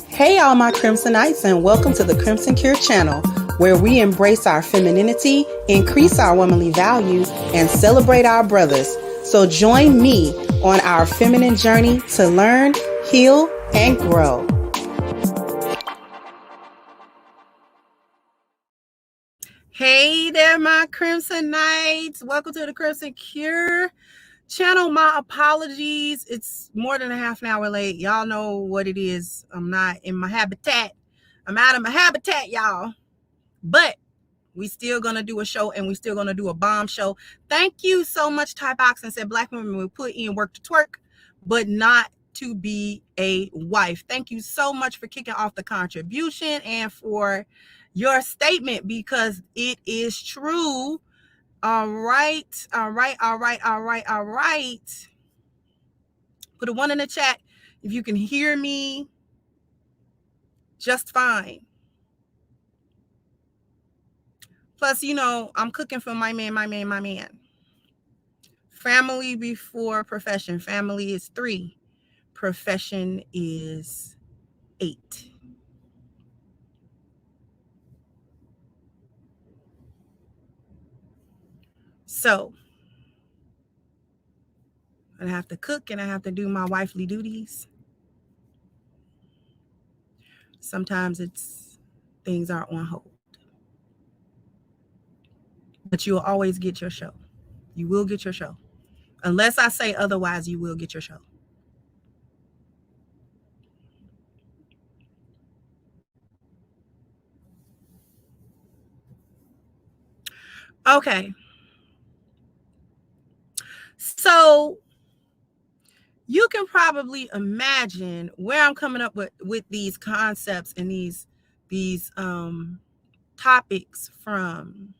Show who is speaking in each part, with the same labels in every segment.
Speaker 1: Hey all my Crimsonites, and welcome to the Crimson Cure channel, where we embrace our femininity, increase our womanly values, and celebrate our brothers. So join me on our feminine journey to learn, heal, and grow. Hey there, my Crimsonites. Welcome to the Crimson Cure channel. My apologies. It's more than a half an hour late. Y'all know what it is. I'm not in my habitat. I'm out of my habitat, y'all. But we still gonna do a show, and we still gonna do a bomb show. Thank you so much. Ty Boxon said Black women will put in work to twerk, but not to be a wife. Thank you so much for kicking off the contribution and for your statement, because it is true. All right. Put a 1 in the chat if you can hear me just fine. Plus, you know, I'm cooking for my man. Family before profession. Family is 3. Profession is 8. So I have to cook and I have to do my wifely duties. Sometimes things are on hold. But you'll always get your show. You will get your show. Unless I say otherwise, you will get your show. Okay. So you can probably imagine where I'm coming up with these concepts and these topics from.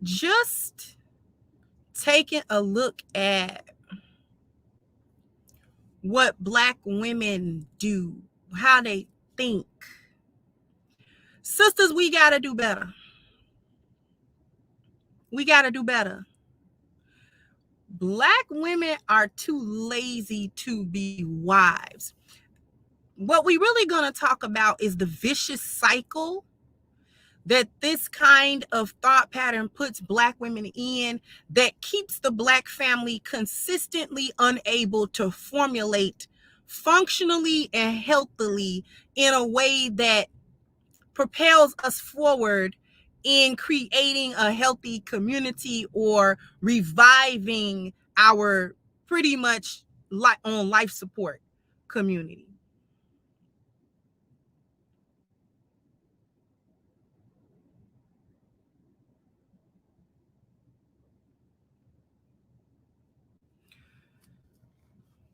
Speaker 1: Just taking a look at what Black women do, how they think. Sisters, we got to do better. We got to do better. Black women are too lazy to be wives. What we really going to talk about is the vicious cycle that this kind of thought pattern puts Black women in, that keeps the Black family consistently unable to formulate functionally and healthily in a way that propels us forward in creating a healthy community or reviving our pretty much on life support community.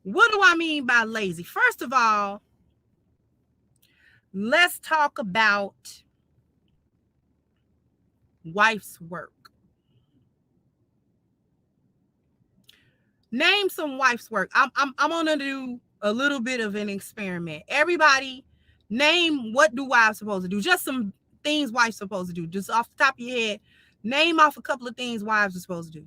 Speaker 1: What do I mean by lazy? First of all, let's talk about wife's work. Name some wife's work. I'm gonna do a little bit of an experiment. Everybody, name what do wives supposed to do? Just some things wives supposed to do. Just off the top of your head, name off a couple of things wives are supposed to do.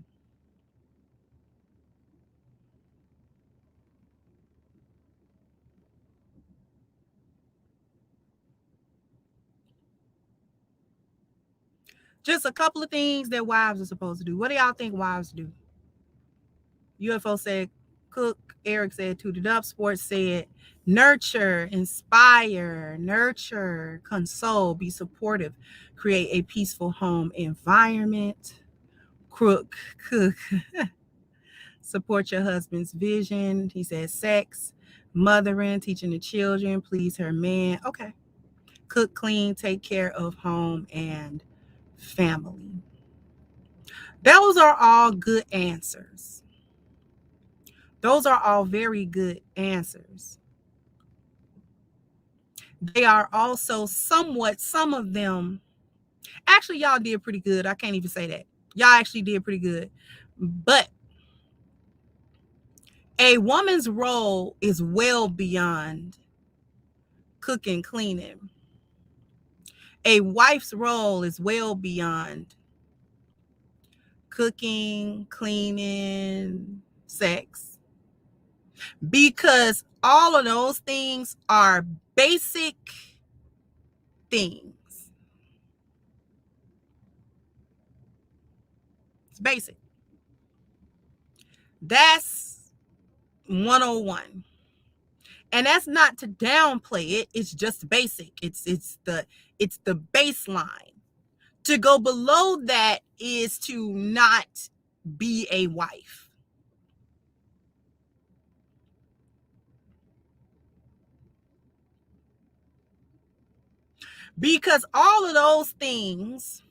Speaker 1: Just a couple of things that wives are supposed to do. What do y'all think wives do? UFO said Cook, Eric said, tooted up. Sports said, nurture, inspire, nurture, console, be supportive, create a peaceful home environment. Crook, cook, support your husband's vision. He said, sex, mothering, teaching the children, please her man. Okay. Cook, clean, take care of home and family. Those are all good answers. Those are all very good answers. They are also somewhat, some of them, actually, y'all did pretty good. I can't even say that. Y'all actually did pretty good. But a woman's role is well beyond cooking, cleaning. A wife's role is well beyond cooking, cleaning, sex. Because all of those things are basic things. It's basic. That's 101. And that's not to downplay it. It's just basic. It's the baseline. To go below that is to not be a wife. Because all of those things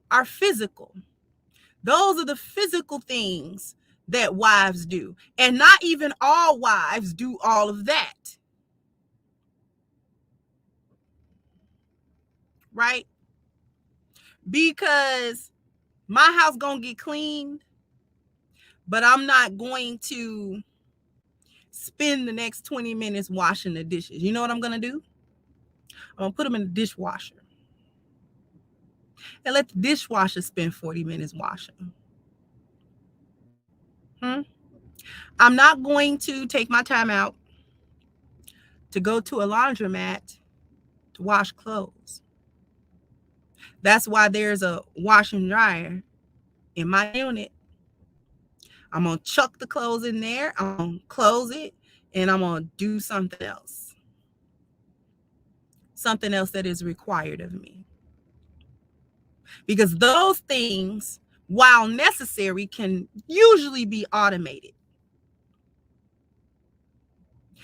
Speaker 1: are physical. Those are the physical things that wives do. And not even all wives do all of that. Right? Because my house gonna get cleaned, but I'm not going to spend the next 20 minutes washing the dishes. You know what I'm gonna do? I'm gonna put them in the dishwasher and let the dishwasher spend 40 minutes washing them. I'm not going to take my time out to go to a laundromat to wash clothes. That's why there's a wash and dryer in my unit. I'm going to chuck the clothes in there. I'm going to close it and I'm going to do something else. Something else that is required of me. Because those things, while necessary, can usually be automated.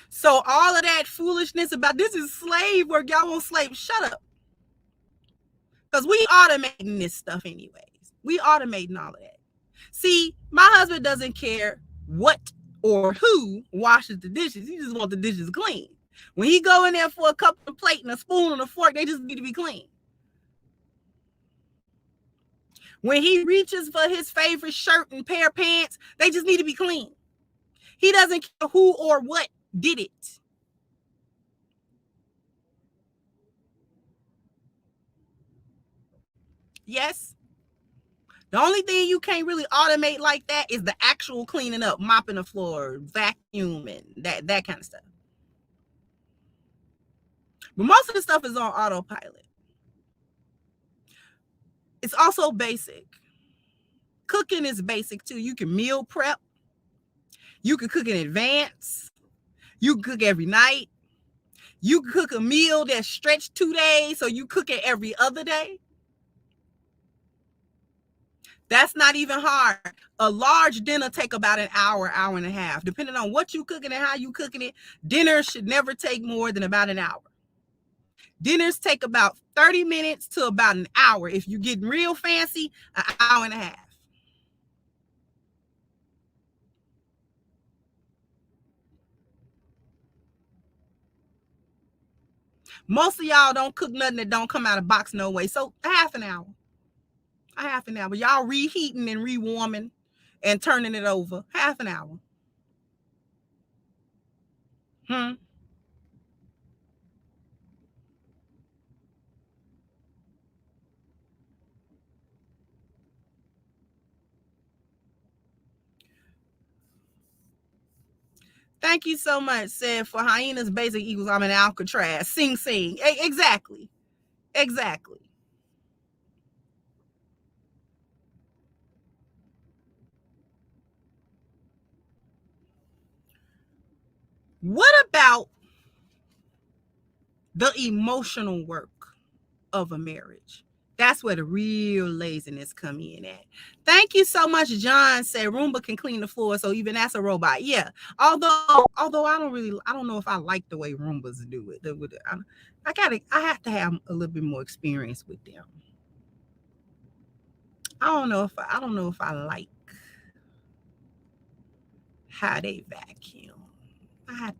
Speaker 1: So all of that foolishness about this is slave work, y'all want slave, shut up. Because we automating this stuff anyways. We automating all of that. See, my husband doesn't care what or who washes the dishes. He just wants the dishes clean. When he go in there for a cup and plate and a spoon and a fork, they just need to be clean. When he reaches for his favorite shirt and pair of pants, they just need to be clean. He doesn't care who or what did it. Yes. The only thing you can't really automate like that is the actual cleaning up, mopping the floor, vacuuming, that kind of stuff. But most of the stuff is on autopilot. It's also basic. Cooking is basic too. You can meal prep. You can cook in advance. You can cook every night. You can cook a meal that's stretched 2 days, so you cook it every other day. That's not even hard. A large dinner take about an hour, hour and a half. Depending on what you cooking and how you cooking it, dinner should never take more than about an hour. Dinners take about 30 minutes to about an hour. If you're getting real fancy, an hour and a half. Most of y'all don't cook nothing that don't come out of box no way. So a half an hour. A half an hour. Y'all reheating and rewarming and turning it over. Half an hour. Thank you so much. Said for hyenas basic equals I'm an Alcatraz. Sing sing. Exactly. Exactly. What about the emotional work of a marriage? That's where the real laziness come in at. Thank you so much. John said Roomba can clean the floor, so even that's a robot. Yeah. Although I don't know if I like the way Roombas do it. I have to have a little bit more experience with them. I don't know if I like how they vacuum. I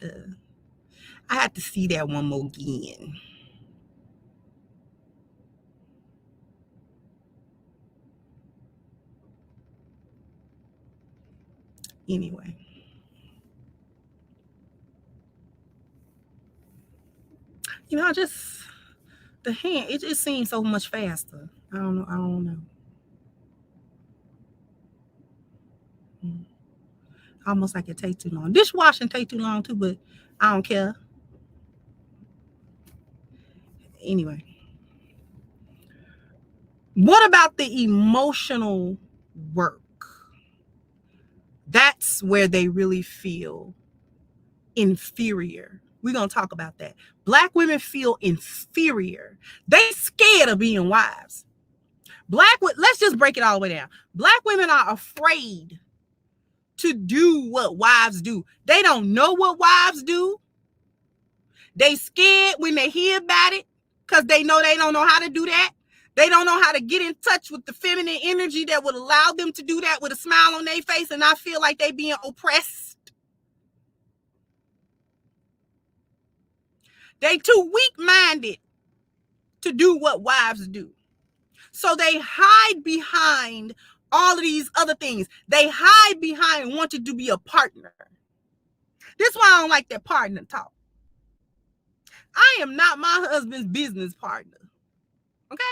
Speaker 1: had to see that one more again. Anyway. Just the hand, it just seems so much faster. I don't know. Almost like it takes too long. Dishwashing take too long too, but I don't care. Anyway. What about the emotional work? That's where they really feel inferior. We're going to talk about that. Black women feel inferior. They scared of being wives. Let's just break it all the way down. Black women are afraid to do what wives do. They don't know what wives do. They scared when they hear about it because they don't know how to do that. They don't know how to get in touch with the feminine energy that would allow them to do that with a smile on their face and not feel like they being oppressed. They too weak-minded to do what wives do. So they hide behind all of these other things. They hide behind wanting to be a partner. This is why I don't like that partner talk. I am not my husband's business partner. Okay?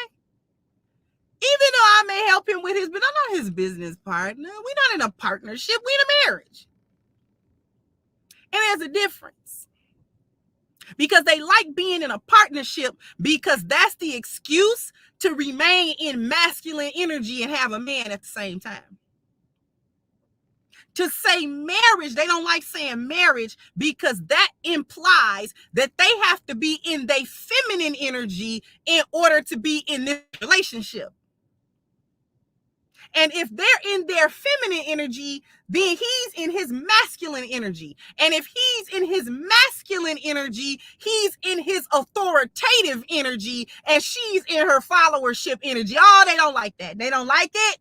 Speaker 1: Even though I may help him with his, but I'm not his business partner. We're not in a partnership. We're in a marriage. And there's a difference. Because they like being in a partnership because that's the excuse to remain in masculine energy and have a man at the same time. To say marriage, they don't like saying marriage because that implies that they have to be in their feminine energy in order to be in this relationship. And if they're in their feminine energy, then he's in his masculine energy. And if he's in his masculine energy, he's in his authoritative energy, and she's in her followership energy. Oh, they don't like that. They don't like it.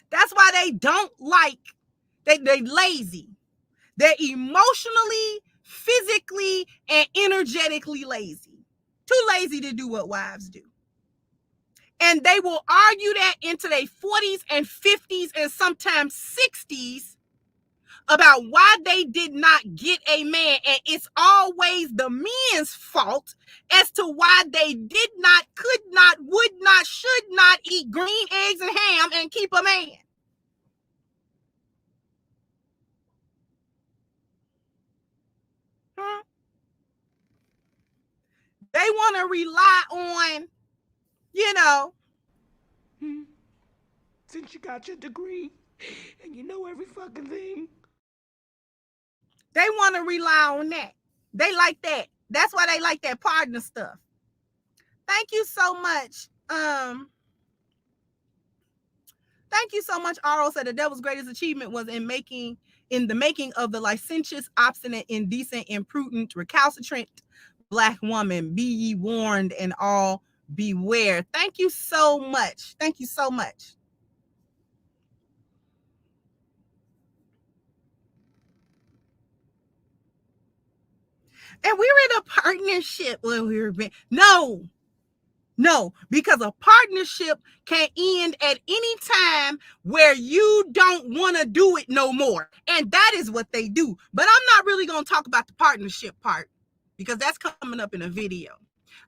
Speaker 1: That's why they don't like, they lazy. They're emotionally, physically, and energetically lazy. Too lazy to do what wives do. And they will argue that into their 40s and 50s and sometimes 60s about why they did not get a man. And it's always the men's fault as to why they did not, could not, would not, should not eat green eggs and ham and keep a man. They want to rely on,
Speaker 2: since you got your degree and you know every fucking thing.
Speaker 1: They want to rely on that. They like that. That's why they like that partner stuff. Thank you so much. Thank you so much. Aro said the devil's greatest achievement was in the making of the licentious, obstinate, indecent, imprudent, recalcitrant Black woman. Be ye warned and all beware. Thank you so much. Thank you so much. And we were in a partnership when we were being, no, because a partnership can end at any time where you don't want to do it no more. And that is what they do. But I'm not really going to talk about the partnership part because that's coming up in a video.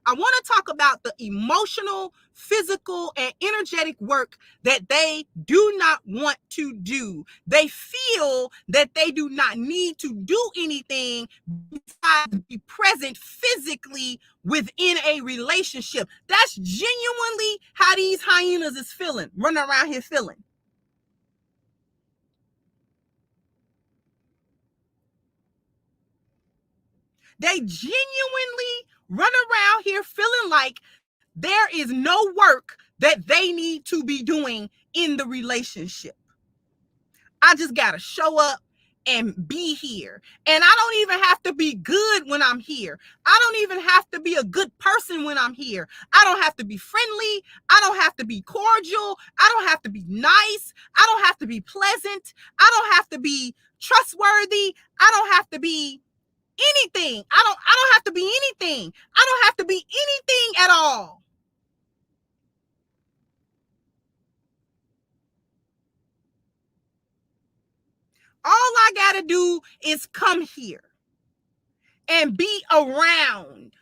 Speaker 1: I want to talk about the emotional, physical, and energetic work that they do not want to do. They feel that they do not need to do anything besides be present physically within a relationship. That's genuinely how these hyenas is feeling, running around here feeling. They genuinely run around here feeling like there is no work that they need to be doing in the relationship. I just got to show up and be here. And I don't even have to be good when I'm here. I don't even have to be a good person when I'm here. I don't have to be friendly. I don't have to be cordial. I don't have to be nice. I don't have to be pleasant. I don't have to be trustworthy. I don't have to be anything. I don't have to be anything. I don't have to be anything at all. All I got to do is come here and be around.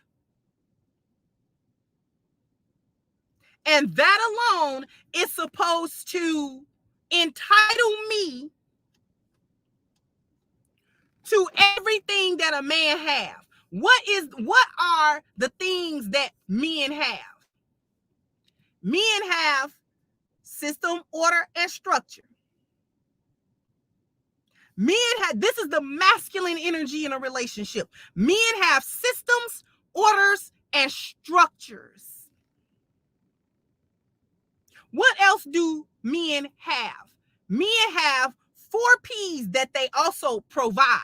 Speaker 1: And that alone is supposed to entitle me to everything that a man have. What are the things that men have? Men have system, order, and structure. Men have, this is the masculine energy in a relationship. Men have systems, orders, and structures. What else do men have? Men have 4 P's that they also provide.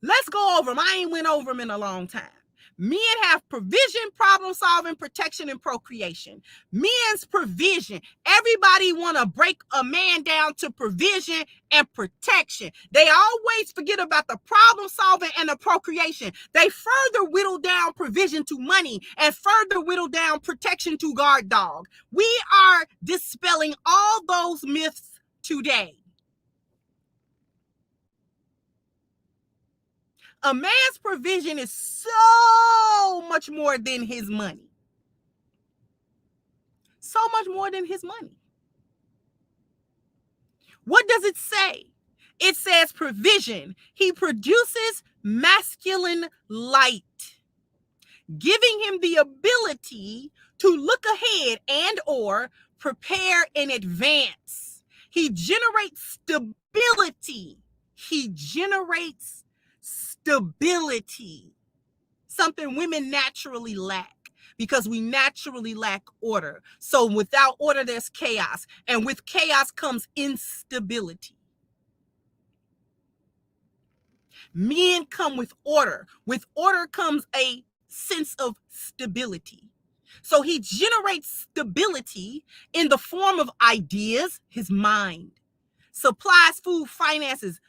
Speaker 1: Let's go over them. I ain't went over them in a long time. Men have provision, problem solving, protection, and procreation. Men's provision. Everybody want to break a man down to provision and protection. They always forget about the problem solving and the procreation. They further whittle down provision to money and further whittle down protection to guard dog. We are dispelling all those myths today. A man's provision is so much more than his money. So much more than his money. What does it say? It says provision. He produces masculine light, giving him the ability to look ahead and or prepare in advance. He generates stability. He generates stability. Something women naturally lack because we naturally lack order. So without order, there's chaos. And with chaos comes instability. Men come with order. With order comes a sense of stability. So he generates stability in the form of ideas, his mind, supplies, food, finances,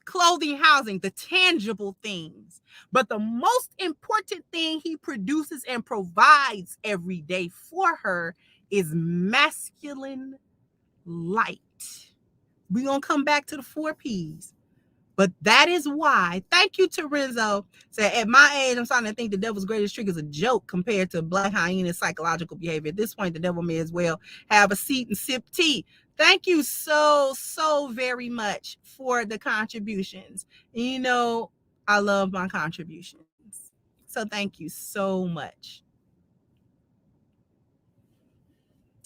Speaker 1: clothing, housing, the tangible things. But the most important thing he produces and provides every day for her is masculine light. We're going to come back to the 4 P's. But that is why, thank you to Renzo, said at my age, I'm starting to think the devil's greatest trick is a joke compared to black hyena's psychological behavior. At this point, the devil may as well have a seat and sip tea. Thank you so very much for the contributions. You know, I love my contributions. So thank you so much.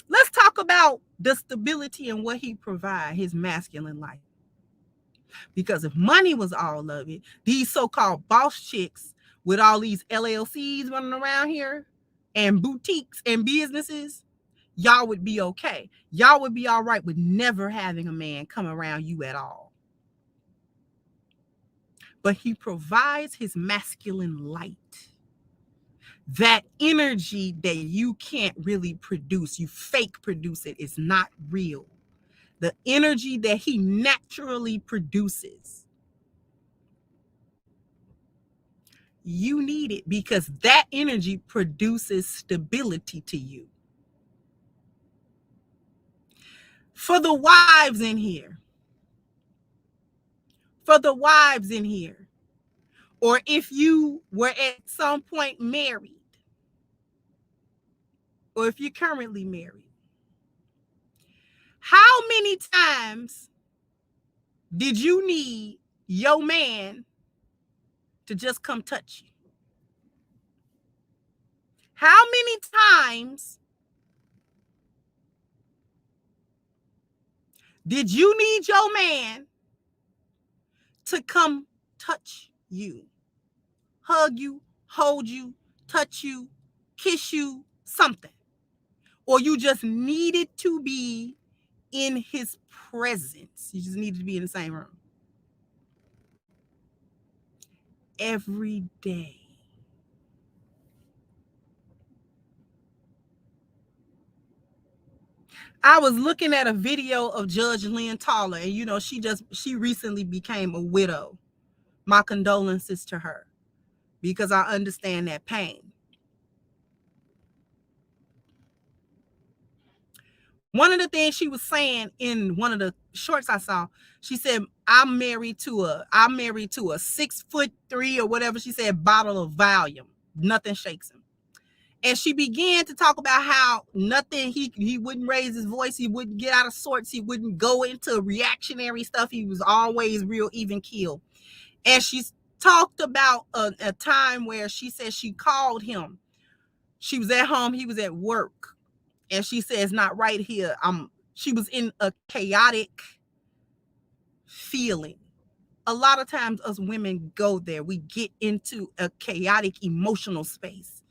Speaker 1: Let's talk about the stability and what he provides, his masculine life. Because if money was all of it, these so-called boss chicks with all these LLCs running around here and boutiques and businesses, y'all would be okay. Y'all would be all right with never having a man come around you at all. But he provides his masculine light. That energy that you can't really produce, you fake produce it, it's not real. The energy that he naturally produces, you need it because that energy produces stability to you. For the wives in here, or if you were at some point married, or if you're currently married, how many times did you need your man to just come touch you? How many times did you need your man to come touch you, hug you, hold you, touch you, kiss you, something. Or you just needed to be in his presence. You just needed to be in the same room. Every day. I was looking at a video of Judge Lynn Taller, and she recently became a widow. My condolences to her, because I understand that pain. One of the things she was saying in one of the shorts I saw, she said, I'm married to a 6'3" or whatever she said, bottle of Valium. Nothing shakes him. And she began to talk about how nothing, he wouldn't raise his voice, he wouldn't get out of sorts, he wouldn't go into reactionary stuff, he was always real even keel. And she talked about a time where she said she called him. She was at home, he was at work. And she says, not right here. She was in a chaotic feeling. A lot of times us women go there. We get into a chaotic emotional space.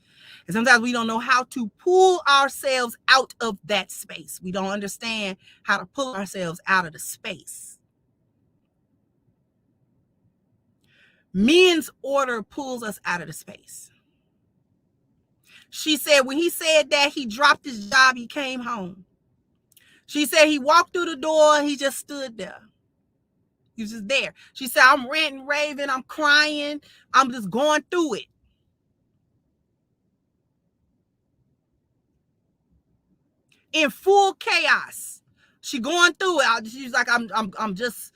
Speaker 1: And sometimes we don't know how to pull ourselves out of that space. We don't understand how to pull ourselves out of the space. Men's order pulls us out of the space. She said when he said that, he dropped his job, he came home. She said he walked through the door, he just stood there. He was just there. She said, I'm ranting, raving, I'm crying, I'm just going through it. In full chaos. She going through it. She's like, I'm just,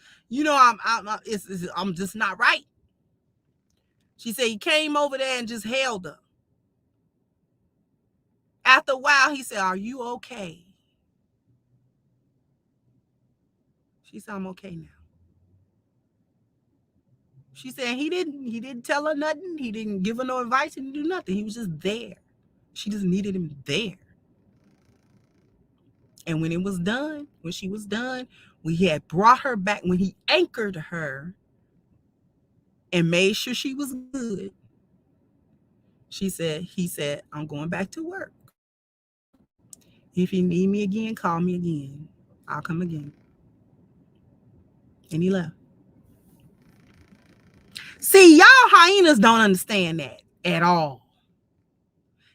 Speaker 1: I'm just not right. She said he came over there and just held her. After a while, he said, are you okay? She said, I'm okay now. She said he didn't tell her nothing. He didn't give her no advice. He didn't do nothing. He was just there. She just needed him there. And when it was done, when she was done, we had brought her back. When he anchored her and made sure she was good, he said, I'm going back to work. If you need me again, call me again. I'll come again. And he left. See, y'all hyenas don't understand that at all.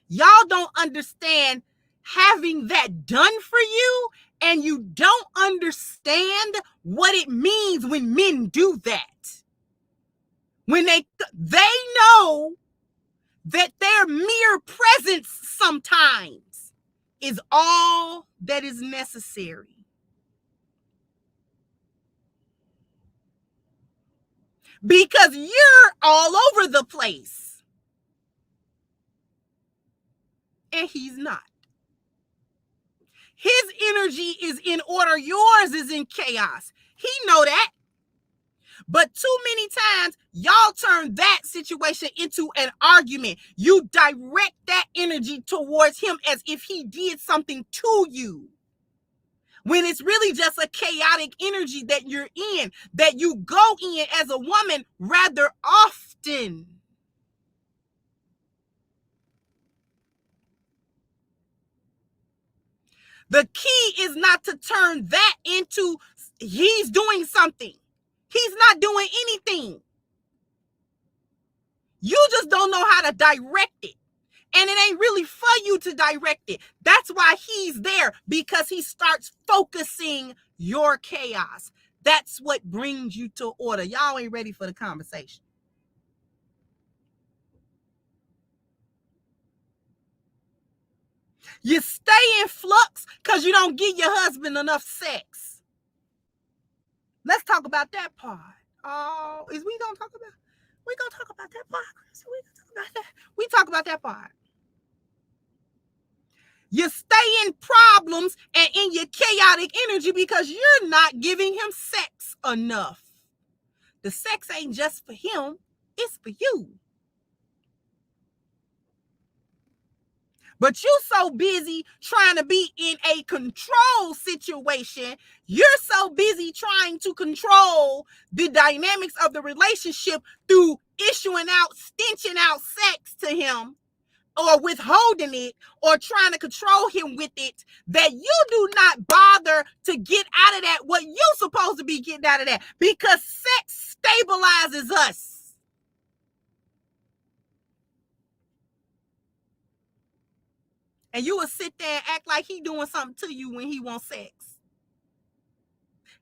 Speaker 1: Y'all don't understand having that done for you, and you don't understand what it means when men do that. When they know that their mere presence sometimes is all that is necessary. Because you're all over the place. And he's not. His energy is in order. Yours is in chaos. He know that. But too many times, y'all turn that situation into an argument. You direct that energy towards him as if he did something to you. When it's really just a chaotic energy that you're in, that you go in as a woman rather often. The key is not to turn that into he's doing something. He's not doing anything. You just don't know how to direct it. And it ain't really for you to direct it. That's why he's there, because he starts focusing your chaos. That's what brings you to order. Y'all ain't ready for the conversation. You stay in flux because you don't give your husband enough sex. Let's talk about that part. Oh, we gonna talk about that part. We talk about that part. You stay in problems and in your chaotic energy because you're not giving him sex enough. The sex ain't just for him, it's for you. But you so busy trying to be in a control situation, you're so busy trying to control the dynamics of the relationship through issuing out, stenching out sex to him, or withholding it, or trying to control him with it, that you do not bother to get out of that what you're supposed to be getting out of that, because sex stabilizes us. And you will sit there and act like he doing something to you when he wants sex.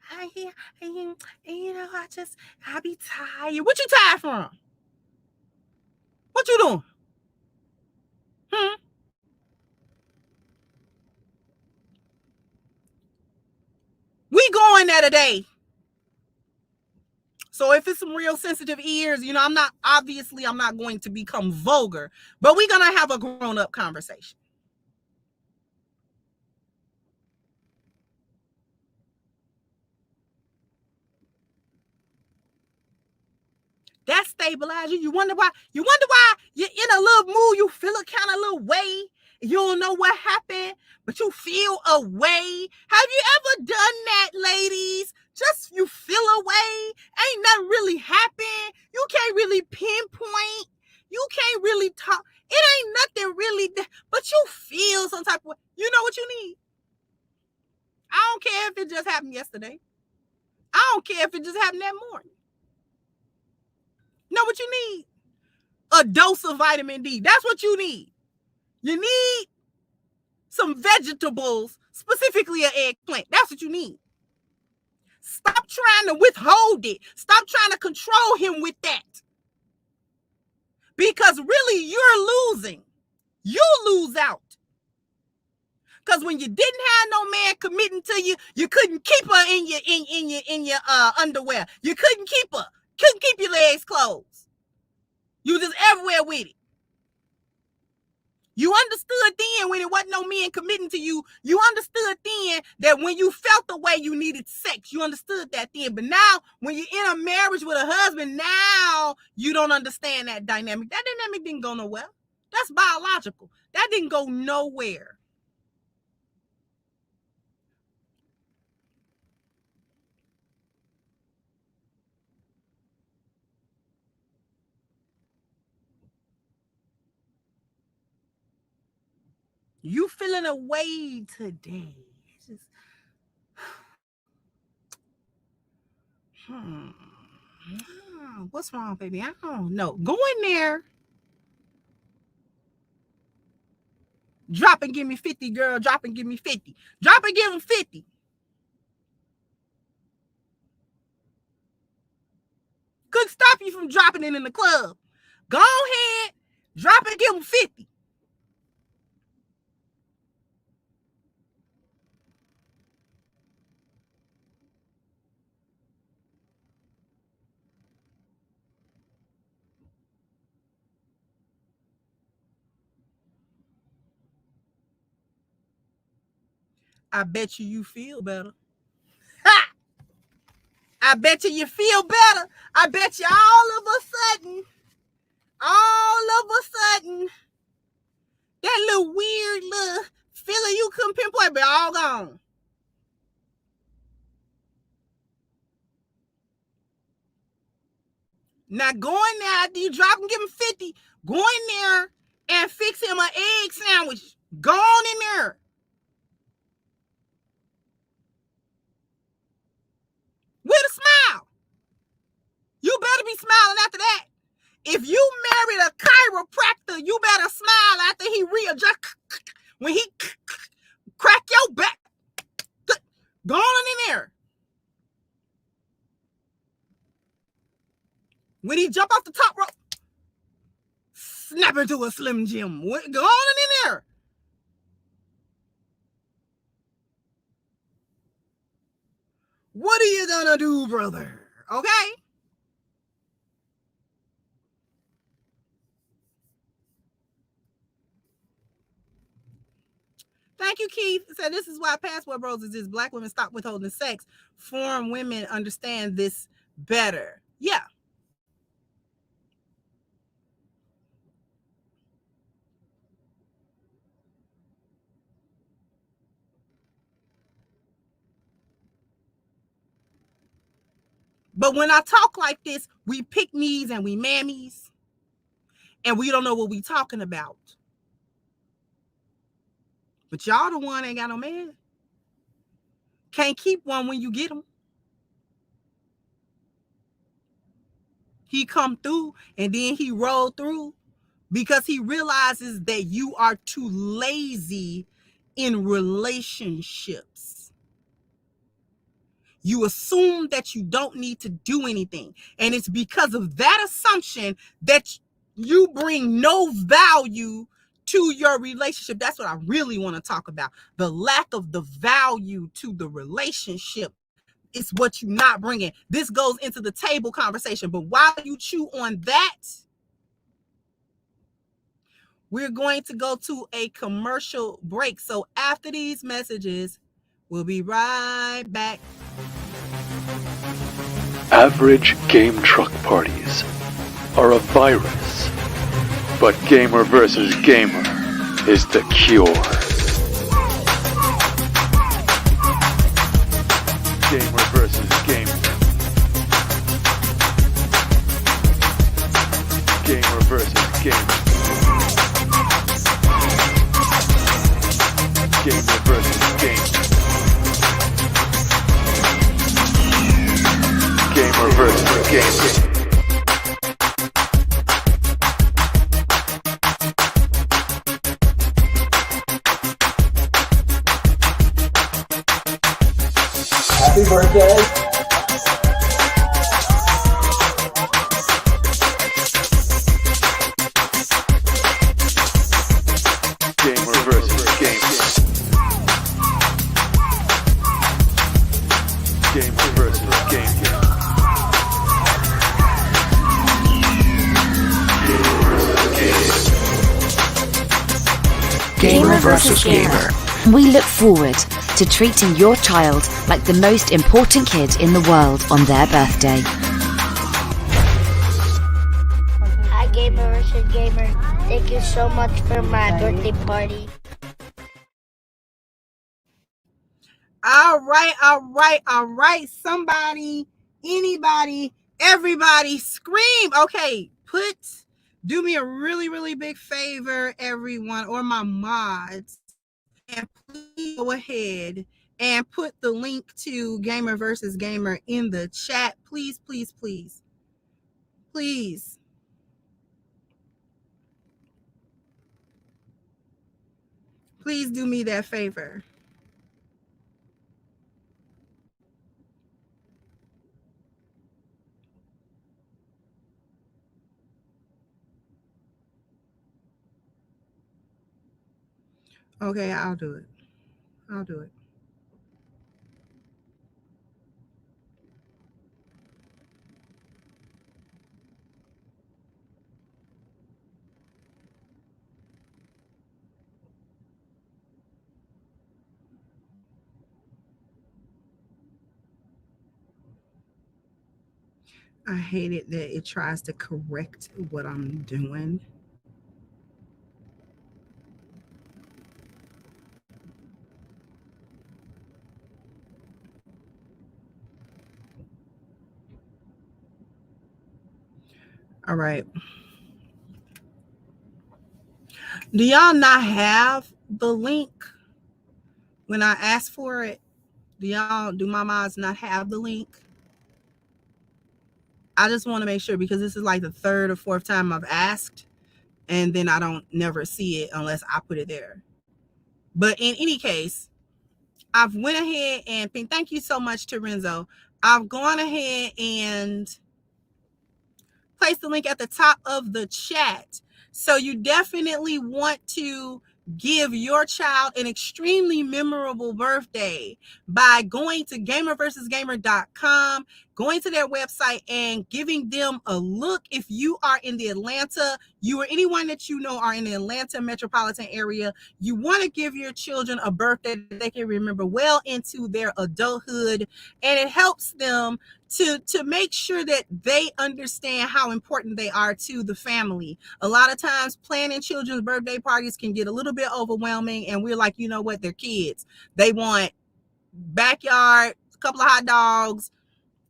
Speaker 1: I be tired. What you tired from? What you doing? We going there today. So if it's some real sensitive ears, I'm not going to become vulgar, but we're going to have a grown-up conversation. That stabilizes you. You wonder why you're in a little mood. You feel a kind of little way. You don't know what happened, but you feel a way. Have you ever done that, ladies? Just you feel a way. Ain't nothing really happened. You can't really pinpoint. You can't really talk. It ain't nothing really, but you feel some type of way. You know what you need? I don't care if it just happened yesterday. I don't care if it just happened that morning. Know what you need? A dose of vitamin D. That's what you need. You need some vegetables, specifically an eggplant. That's what you need. Stop trying to withhold it. Stop trying to control him with that. Because really, you're losing. You lose out. Because when you didn't have no man committing to you, you couldn't keep her in your underwear. You couldn't keep her. Couldn't keep your legs closed. You just everywhere with it. You understood then when it wasn't no men committing to you. You understood then that when you felt the way you needed sex, you understood that then. But now when you're in a marriage with a husband, now you don't understand that dynamic. That dynamic didn't go nowhere. That's biological. That didn't go nowhere. You feeling away today. Just, what's wrong, baby? I don't know. Go in there. Drop and give me 50, girl. Drop and give me 50. Drop and give him 50. Couldn't stop you from dropping it in the club. Go ahead. Drop and give him 50. I bet you feel better. Ha! I bet you feel better. I bet you all of a sudden, that little weird little feeling you couldn't pinpoint, but all gone. Now go in there after you drop and give him 50. Go in there and fix him an egg sandwich. Go on in there. With a smile. You better be smiling after that. If you married a chiropractor, you better smile after he readjust. When he crack your back. Go on in there. When he jump off the top rope, snap into a Slim Jim. Go on in there. What are you gonna do, brother? Okay? Thank you, Keith. Said this is why Passport Bros is Black women stop withholding sex. Foreign women understand this better. Yeah. But when I talk like this, we pick me's and we mammies, and we don't know what we talking about. But y'all the one ain't got no man. Can't keep one when you get him. He come through and then he roll through because he realizes that you are too lazy in relationships. You assume that you don't need to do anything. And it's because of that assumption that you bring no value to your relationship. That's what I really want to talk about. The lack of the value to the relationship is what you're not bringing. This goes into the table conversation. But while you chew on that, we're going to go to a commercial break. So after these messages, we'll be right back.
Speaker 3: Average game truck parties are a virus, but gamer versus gamer is the cure. Gamer versus gamer. Gamer versus gamer. Gamer versus gamer. Gamer versus gamer.
Speaker 4: Happy birthday.
Speaker 3: Gamer versus gamer. Gamer versus gamer.
Speaker 5: Gamer versus gamer. We look forward to treating your child like the most important kid in the world on their birthday.
Speaker 6: Hi, Gamer versus Gamer. Thank you so much for my birthday party.
Speaker 1: All right. Somebody, anybody, everybody scream. Okay, do me a really, really big favor, everyone, or my mods, and please go ahead and put the link to Gamer versus Gamer in the chat. Please. Please do me that favor. Okay, I'll do it. I hate it that it tries to correct what I'm doing. All right. Do y'all not have the link when I asked for it? Do my mods not have the link? I just want to make sure because this is like the third or fourth time I've asked and then I don't never see it unless I put it there. But in any case, I've went ahead and thank you so much to Renzo. I've gone ahead and placed the link at the top of the chat. So you definitely want to give your child an extremely memorable birthday by going to gamerversusgamer.com, going to their website and giving them a look. If you are in the Atlanta, you or anyone that you know are in the Atlanta metropolitan area, you want to give your children a birthday that they can remember well into their adulthood, and it helps them to make sure that they understand how important they are to the family. A lot of times planning children's birthday parties can get a little bit overwhelming, and we're like, you know what, they're kids. They want backyard, a couple of hot dogs,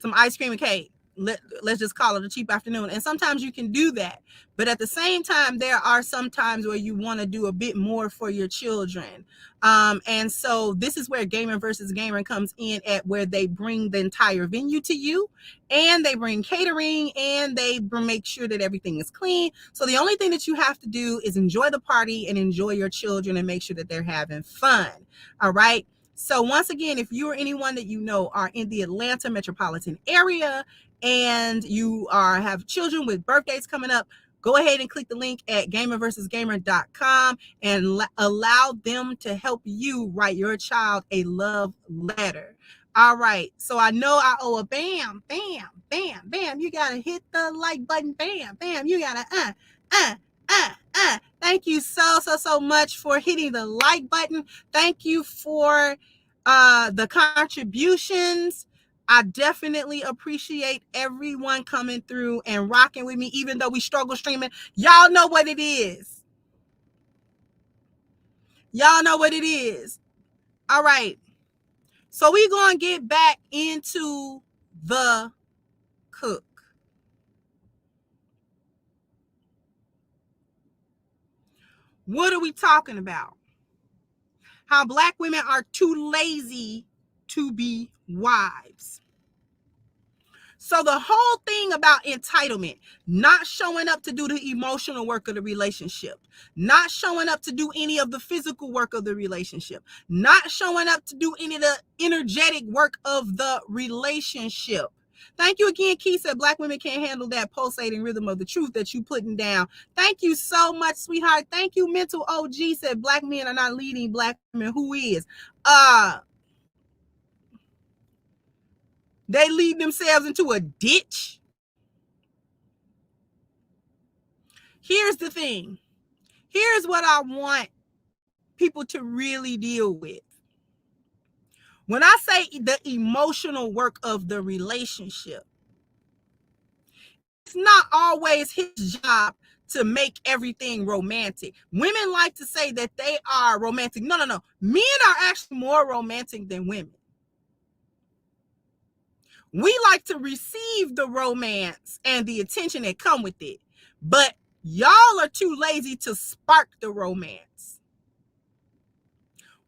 Speaker 1: some ice cream and cake. let's just call it a cheap afternoon. And sometimes you can do that, but at the same time, there are some times where you want to do a bit more for your children. And so this is where Gamer versus Gamer comes in, at where they bring the entire venue to you, and they bring catering, and they make sure that everything is clean. So the only thing that you have to do is enjoy the party and enjoy your children and make sure that they're having fun. All right. So once again, if you or anyone that you know are in the Atlanta metropolitan area and you have children with birthdays coming up, go ahead and click the link at gamerversusgamer.com and allow them to help you write your child a love letter. All right. So I know I owe a bam, bam, bam, bam. You got to hit the like button. Bam, bam. You got to, Thank you so much for hitting the like button. Thank you for the contributions. I definitely appreciate everyone coming through and rocking with me, even though we struggle streaming. Y'all know what it is. Y'all know what it is. All right. So we're going to get back into the cook. What are we talking about? How Black women are too lazy to be wives. So the whole thing about entitlement, not showing up to do the emotional work of the relationship, not showing up to do any of the physical work of the relationship, not showing up to do any of the energetic work of the relationship. Thank you again, Keith said Black women can't handle that pulsating rhythm of the truth that you putting down. Thank you so much, sweetheart. Thank you, Mental OG said Black men are not leading Black women. Who is? They lead themselves into a ditch. Here's the thing. Here's what I want people to really deal with. When I say the emotional work of the relationship, it's not always his job to make everything romantic. Women like to say that they are romantic. No. Men are actually more romantic than women. We like to receive the romance and the attention that come with it, but y'all are too lazy to spark the romance.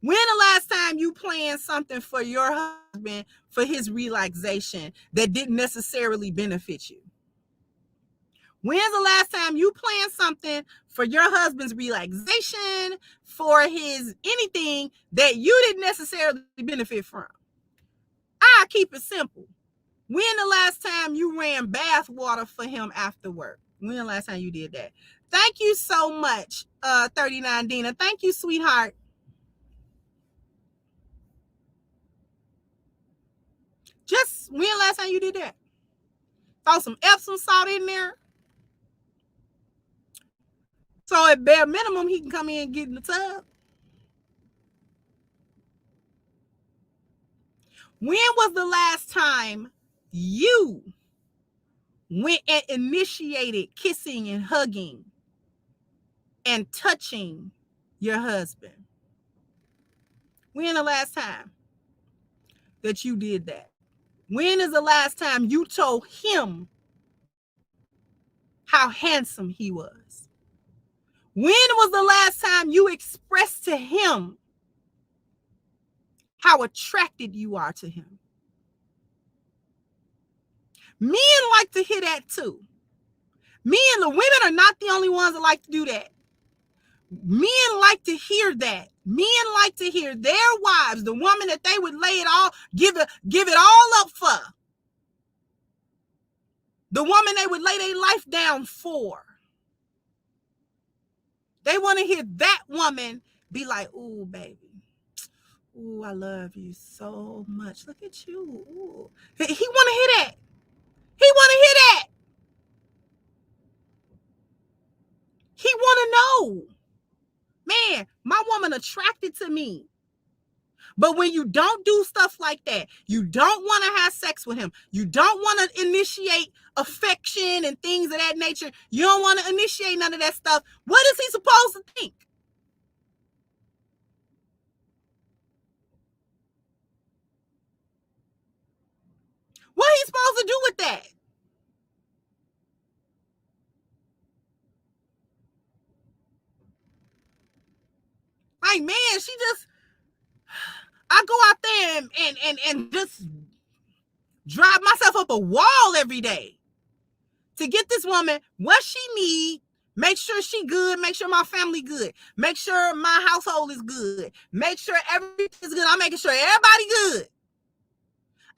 Speaker 1: When the last time you planned something for your husband for his relaxation that didn't necessarily benefit you? When's the last time you planned something for your husband's relaxation, for his anything that you didn't necessarily benefit from? I keep it simple. When the last time you ran bath water for him after work? When the last time you did that? Thank you so much, 39 Dina. Thank you, sweetheart. Just when the last time you did that? Throw some Epsom salt in there. So at bare minimum, he can come in and get in the tub. When was the last time you went and initiated kissing and hugging and touching your husband? When the last time that you did that? When is the last time you told him how handsome he was? When was the last time you expressed to him how attracted you are to him? Men like to hear that too. Men, the women are not the only ones that like to do that. Men like to hear that. Men like to hear their wives, the woman that they would lay it all, give it all up for. The woman they would lay their life down for. They want to hear that woman be like, ooh, baby. Ooh, I love you so much. Look at you. Ooh. He want to hear that. He want to hear that. He want to know. Man, my woman attracted to me. But when you don't do stuff like that, you don't want to have sex with him, you don't want to initiate affection and things of that nature, you don't want to initiate none of that stuff, what is he supposed to think? What are you supposed to do with that? like, man, I go out there and just drive myself up a wall every day to get this woman what she need, make sure she good, make sure my family good, make sure my household is good, make sure everything's good. I'm making sure everybody good.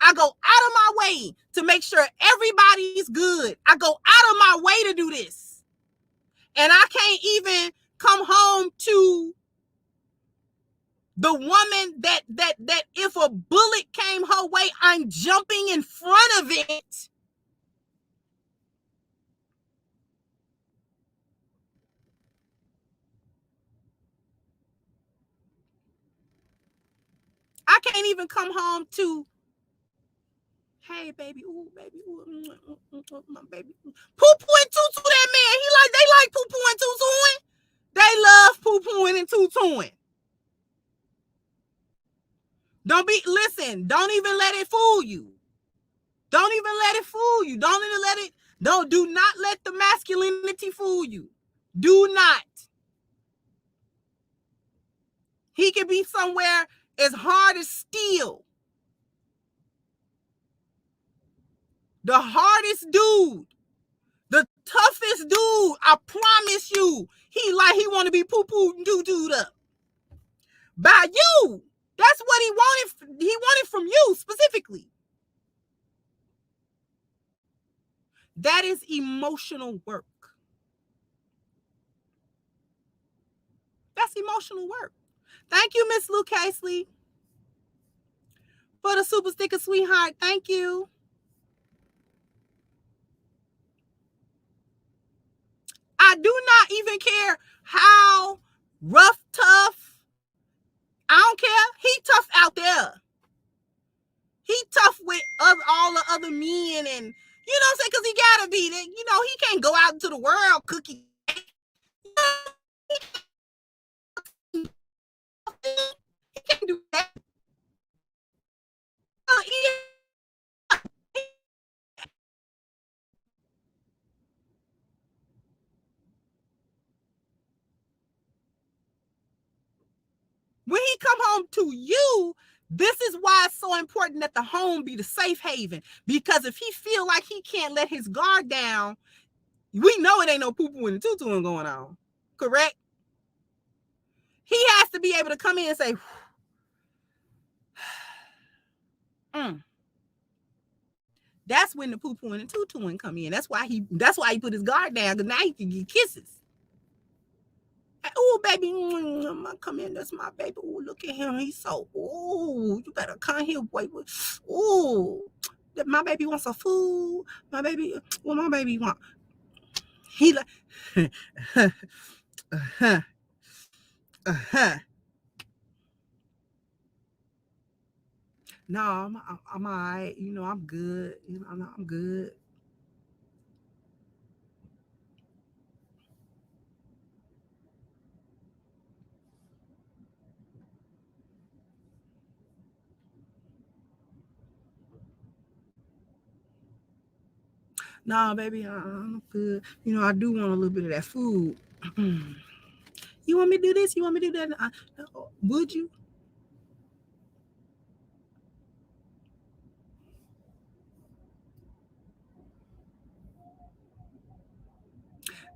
Speaker 1: I go out of my way to make sure everybody's good. I go out of my way to do this. And I can't even come home to the woman that if a bullet came her way, I'm jumping in front of it. I can't even come home to, hey baby, ooh baby, ooh, my baby, poo-poo and tutu. That man, they like poo-poo and tutuing. They love poo-pooing and tutuing. Don't even let it fool you. Don't even let it fool you. Do not let the masculinity fool you. Do not. He can be somewhere as hard as steel. The hardest dude, the toughest dude, I promise you, he want to be poo-pooed and doo-dooed up by you. That's what he wanted. He wanted from you specifically. That is emotional work. That's emotional work. Thank you, Miss Lou Casely, for the super sticker, sweetheart. Thank you. I do not even care how rough, tough. I don't care. He tough out there. He tough with all the other men, and you know what I'm saying? Because he gotta be. You know, he can't go out into the world cookie. He can't do that. When he come home to you, this is why it's so important that the home be the safe haven. Because if he feel like he can't let his guard down, we know it ain't no poo-poo and tutuing going on. Correct? He has to be able to come in and say, That's when the poo-poo and tutuing come in. That's why he put his guard down, because now he can get kisses. Oh, baby, come in. That's my baby. Oh, look at him. He's so, oh, you better come here, boy. Oh, my baby wants some food. My baby, what my baby want? He like, No, I'm all right. You know, I'm good. You know, I'm good. No, baby, I'm good. You know, I do want a little bit of that food. You want me to do this? You want me to do that? Would you?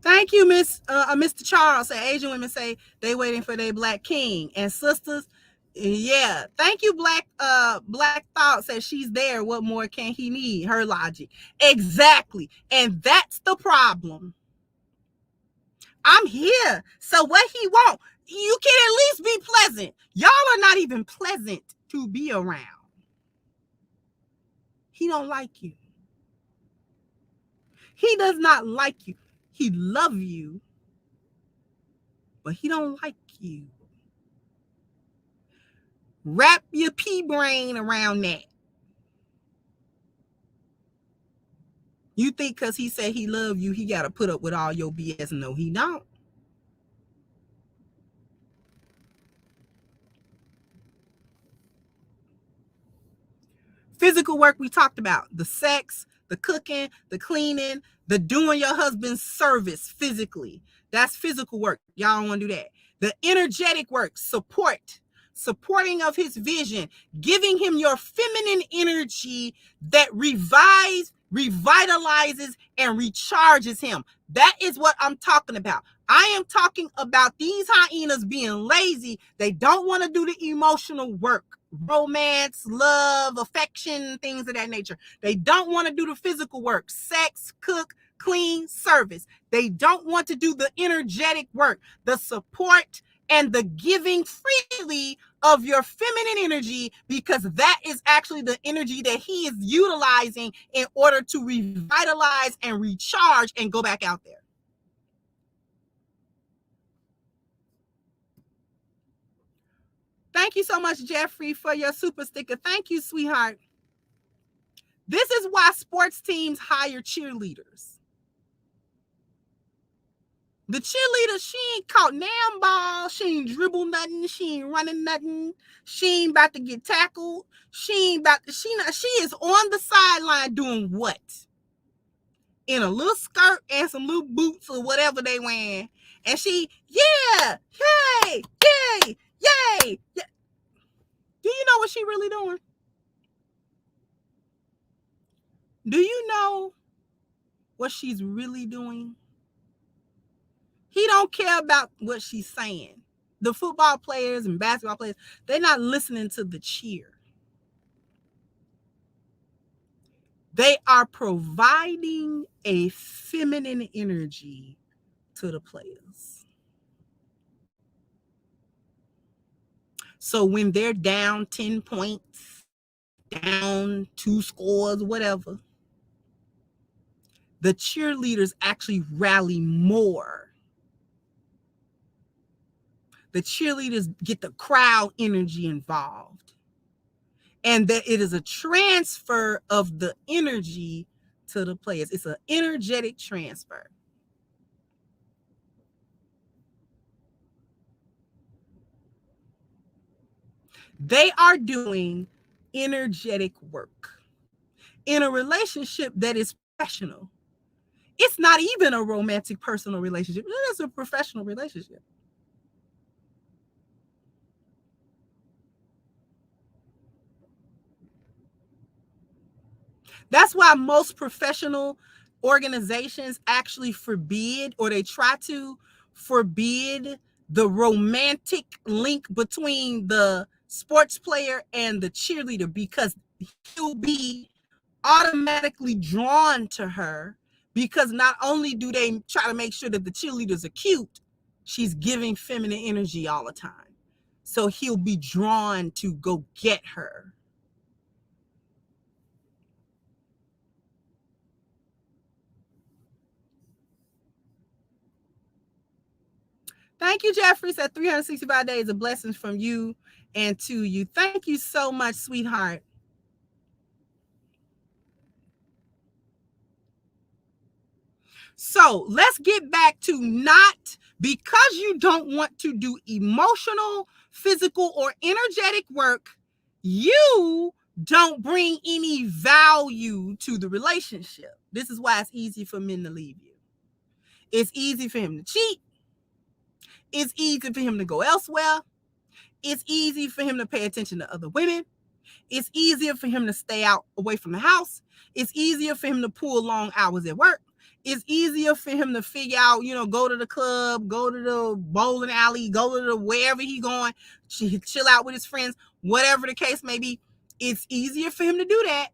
Speaker 1: Thank you, Mr. Charles. Asian women say they waiting for their black king. And sisters, yeah. Thank you, Black Thought says she's there. What more can he need? Her logic. Exactly. And that's the problem. I'm here. So what he want? You can at least be pleasant. Y'all are not even pleasant to be around. He don't like you. He does not like you. He love you, but he don't like you. Wrap your pea brain around that. You think because he said he love you, he got to put up with all your BS. No, he don't. Physical work we talked about. The sex, the cooking, the cleaning, the doing your husband's service physically. That's physical work. Y'all don't want to do that. The energetic work, supporting of his vision, giving him your feminine energy that revitalizes and recharges him. That is what I'm talking about. I am talking about these hyenas being lazy. They don't want to do the emotional work, romance, love, affection, things of that nature. They don't want to do the physical work, sex, cook, clean, service. They don't want to do the energetic work, the support and the giving freely of your feminine energy, because that is actually the energy that he is utilizing in order to revitalize and recharge and go back out there. Thank you so much, Jeffrey, for your super sticker. Thank you, sweetheart. This is why sports teams hire cheerleaders. The cheerleader, she ain't caught damn ball. She ain't dribble nothing. She ain't running nothing. She ain't about to get tackled. She is on the sideline doing what? In a little skirt and some little boots or whatever they wearing. And she, yeah, yay, yay, yay. Yeah. Do you know what she really doing? Do you know what she's really doing? He don't care about what she's saying. The football players and basketball players, they're not listening to the cheer. They are providing a feminine energy to the players. So when they're down 10 points, down 2 scores, whatever, the cheerleaders actually rally more. The cheerleaders get the crowd energy involved. And that it is a transfer of the energy to the players. It's an energetic transfer. They are doing energetic work in a relationship that is professional. It's not even a romantic personal relationship. It is a professional relationship. That's why most professional organizations actually forbid, or they try to forbid, the romantic link between the sports player and the cheerleader, because he'll be automatically drawn to her, because not only do they try to make sure that the cheerleaders are cute, she's giving feminine energy all the time. So he'll be drawn to go get her. Thank you, Jeffrey. Said 365 days of blessings from you and to you. Thank you so much, sweetheart. So let's get back to, not because you don't want to do emotional, physical, or energetic work, you don't bring any value to the relationship. This is why it's easy for men to leave you. It's easy for him to cheat. It's easy for him to go elsewhere. It's easy for him to pay attention to other women. It's easier for him to stay out away from the house. It's easier for him to pull long hours at work. It's easier for him to figure out, go to the club, go to the bowling alley, go to the wherever he going, chill out with his friends, whatever the case may be. It's easier for him to do that.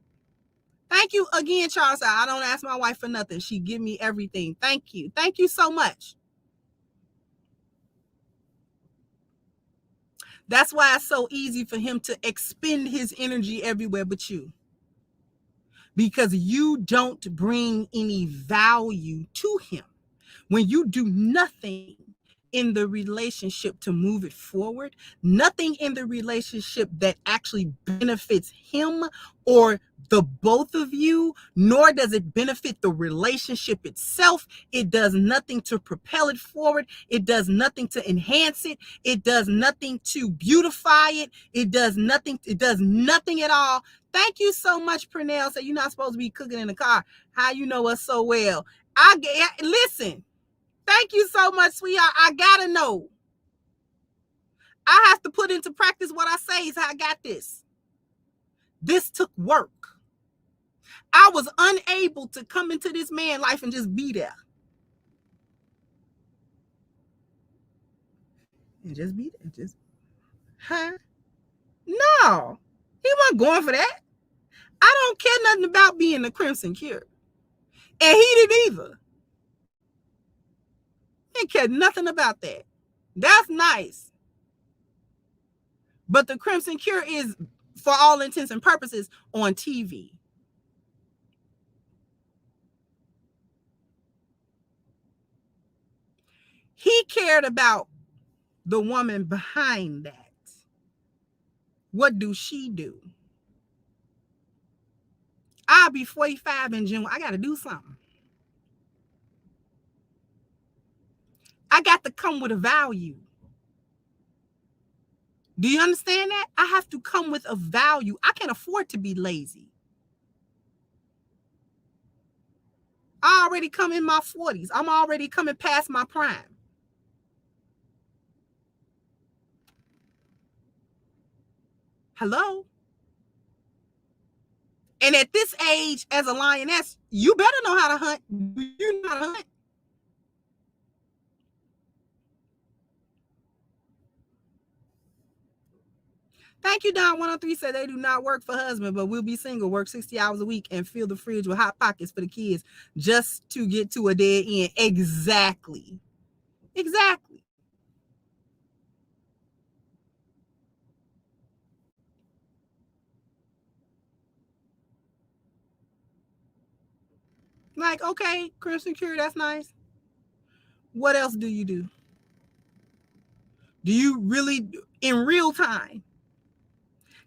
Speaker 1: Thank you again, Charles. I don't ask my wife for nothing. She give me everything. Thank you. Thank you so much. That's why it's so easy for him to expend his energy everywhere but you. Because you don't bring any value to him. When you do nothing in the relationship to move it forward, nothing in the relationship that actually benefits him or the both of you, nor does it benefit the relationship itself. It does nothing to propel it forward. It does nothing to enhance it. It does nothing to beautify it. It does nothing at all. Thank you so much, Pernell. So you're not supposed to be cooking in the car. How you know us so well? Listen. Thank you so much, sweetheart. I gotta know. I have to put into practice what I say is how I got this. This took work. I was unable to come into this man's life and just be there. And just be there. Just, huh? No. He wasn't going for that. I don't care nothing about being the Crimson Cure. And he didn't either. He didn't care nothing about that. That's nice. But the Crimson Cure is, for all intents and purposes, on TV. He cared about the woman behind that. What do she do? I'll be 45 in June. I got to do something. I got to come with a value. Do you understand that? I have to come with a value. I can't afford to be lazy. I already come in my 40s. I'm already coming past my prime. Hello? And at this age, as a lioness, you better know how to hunt. You know how to hunt. Thank you, Don 103 said they do not work for husband, but will be single, work 60 hours a week, and fill the fridge with hot pockets for the kids just to get to a dead end. Exactly. Exactly. Like, okay, Crimson Cure, that's nice. What else do you do? Do you really, in real time?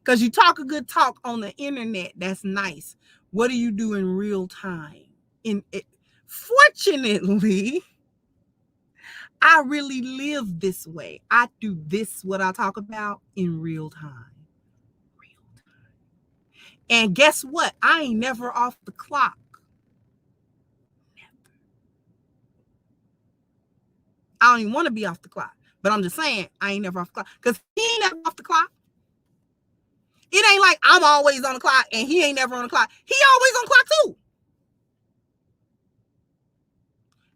Speaker 1: Because you talk a good talk on the internet, that's nice. What do you do in real time? Fortunately, I really live this way. I do this, what I talk about, in real time. And guess what? I ain't never off the clock. Never. I don't even want to be off the clock. But I'm just saying, I ain't never off the clock. Because he ain't never off the clock. It ain't like I'm always on the clock and he ain't never on the clock. He always on the clock too.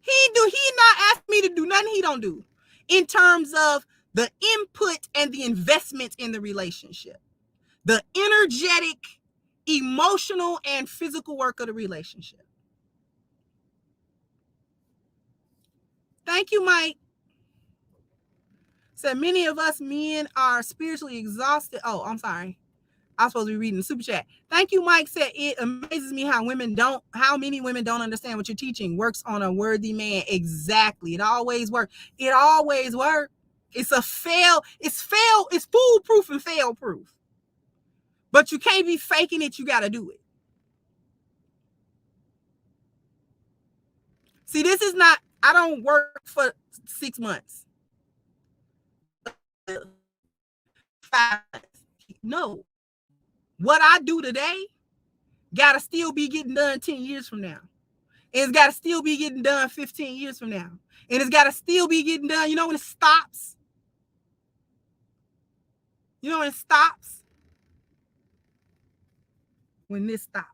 Speaker 1: He not ask me to do nothing he don't do in terms of the input and the investment in the relationship. The energetic, emotional, and physical work of the relationship. Thank you, Mike. Said many of us men are spiritually exhausted. Oh, I'm sorry. I was supposed to be reading the super chat. Thank you, Mike. Said it amazes me how many women don't understand what you're teaching. Works on a worthy man. Exactly. It always works. It always works. It's foolproof and fail proof. But you can't be faking it. You got to do it. See, this is not, I don't work for 6 months. 5 months. No. What I do today got to still be getting done 10 years from now. And it's got to still be getting done 15 years from now. And it's got to still be getting done. You know when it stops? You know when it stops? When this stops.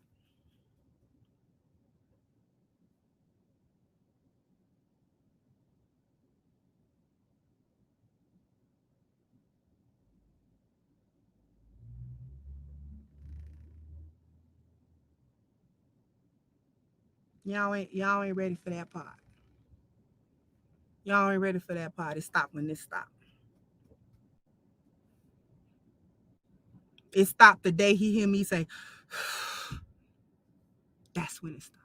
Speaker 1: Y'all ain't ready for that part. Y'all ain't ready for that part. It stopped when this stopped. It stopped the day he hear me say, that's when it stopped.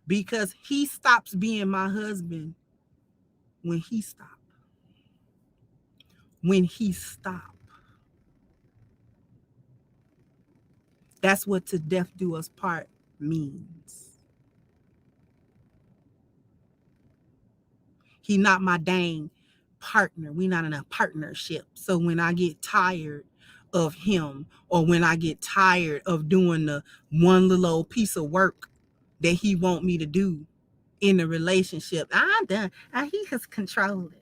Speaker 1: Because he stops being my husband when he stopped. When he stopped. That's what to death do us part means. He not my dang partner. We're not in a partnership. So when I get tired of him, or when I get tired of doing the one little old piece of work that he want me to do in the relationship, I'm done. He has controlled it.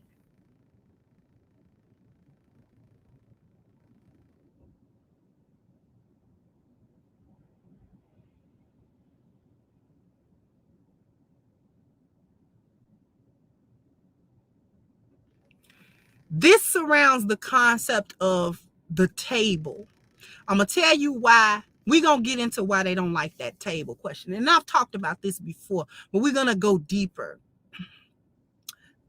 Speaker 1: This surrounds the concept of the table. I'm going to tell you why. We're going to get into why they don't like that table question. And I've talked about this before, but we're going to go deeper.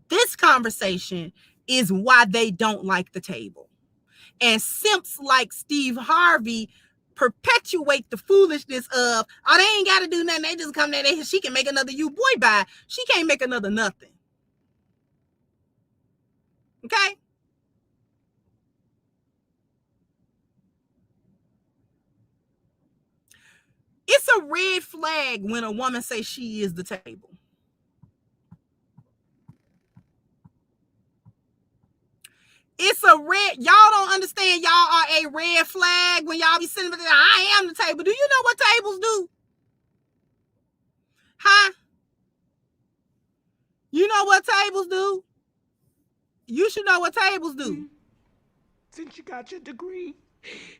Speaker 1: This conversation is why they don't like the table. And simps like Steve Harvey perpetuate the foolishness of, oh, they ain't got to do nothing. They just come there. She can make another you boy buy. She can't make another nothing. Okay? It's a red flag when a woman says she is the table. It's a red, y'all don't understand, y'all are a red flag when y'all be sitting there, I am the table. Do you know what tables do? Huh? You know what tables do? You should know what tables do.
Speaker 2: Since you got your degree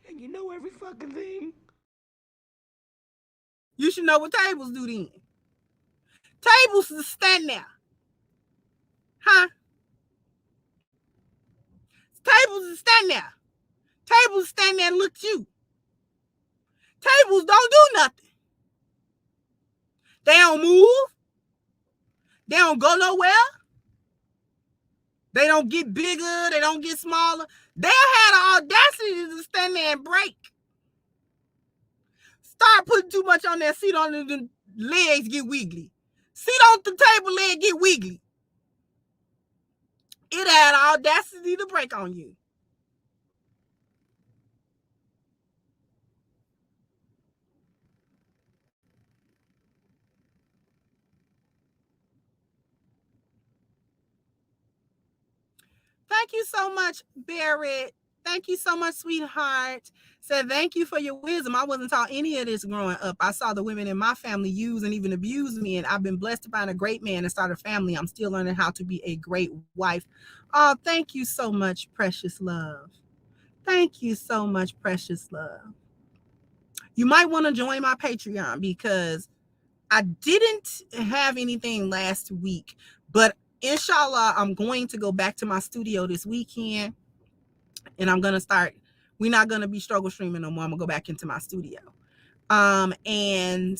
Speaker 2: and you know every fucking thing,
Speaker 1: you should know what tables do then. Tables to stand there. Huh? Tables to stand there. Tables stand there and look at you. Tables don't do nothing. They don't move. They don't go nowhere. They don't get bigger. They don't get smaller. They'll have the audacity to stand there and break. Start putting too much on that seat, on the legs get wiggly. Seat on the table, leg get wiggly. It had the audacity to break on you. Thank you so much, Barrett. Thank you so much, sweetheart. Said, thank you for your wisdom. I wasn't taught any of this growing up. I saw the women in my family use and even abuse me, and I've been blessed to find a great man and start a family. I'm still learning how to be a great wife. Oh, thank you so much, precious love. Thank you so much, precious love. You might want to join my Patreon because I didn't have anything last week, but inshallah, I'm going to go back to my studio this weekend and I'm going to start. We're not going to be struggle streaming no more. I'm going to go back into my studio. And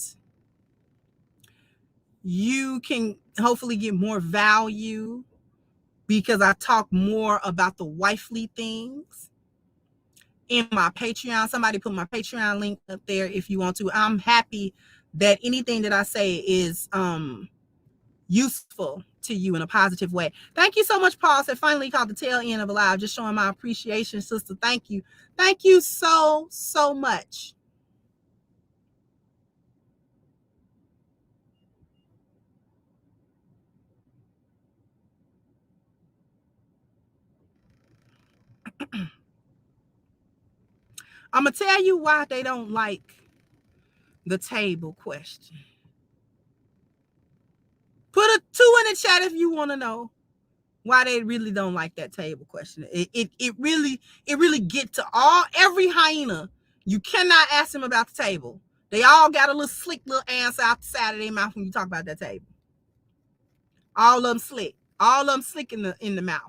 Speaker 1: you can hopefully get more value because I talk more about the wifely things in my Patreon. Somebody put my Patreon link up there if you want to. I'm happy that anything that I say is useful to you in a positive way. Thank you so much, Paul. Said finally caught the tail end of a live. Just showing my appreciation, sister. Thank you. Thank you so much. I'm going to tell you why they don't like the table question. Put a 2 in the chat if you want to know why they really don't like that table question. It really get to every hyena. You cannot ask them about the table. They all got a little slick little answer out the side of their mouth when you talk about that table. All of them slick. All of them slick in the mouth.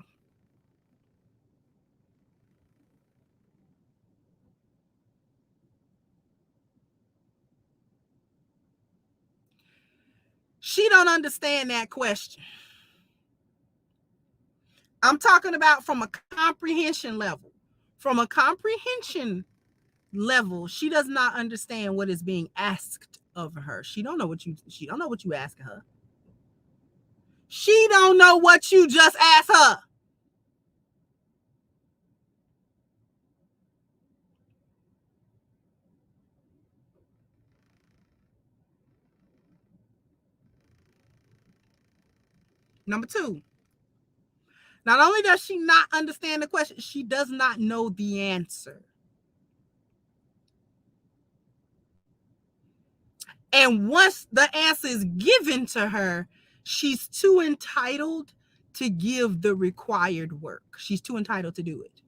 Speaker 1: She don't understand that question. I'm talking about from a comprehension level. From a comprehension level, she does not understand what is being asked of her. She don't know what you asking her. She don't know what you just asked her. Number 2, Not only does she not understand the question, she does not know the answer. And once the answer is given to her, she's too entitled to give the required work. She's too entitled to do it.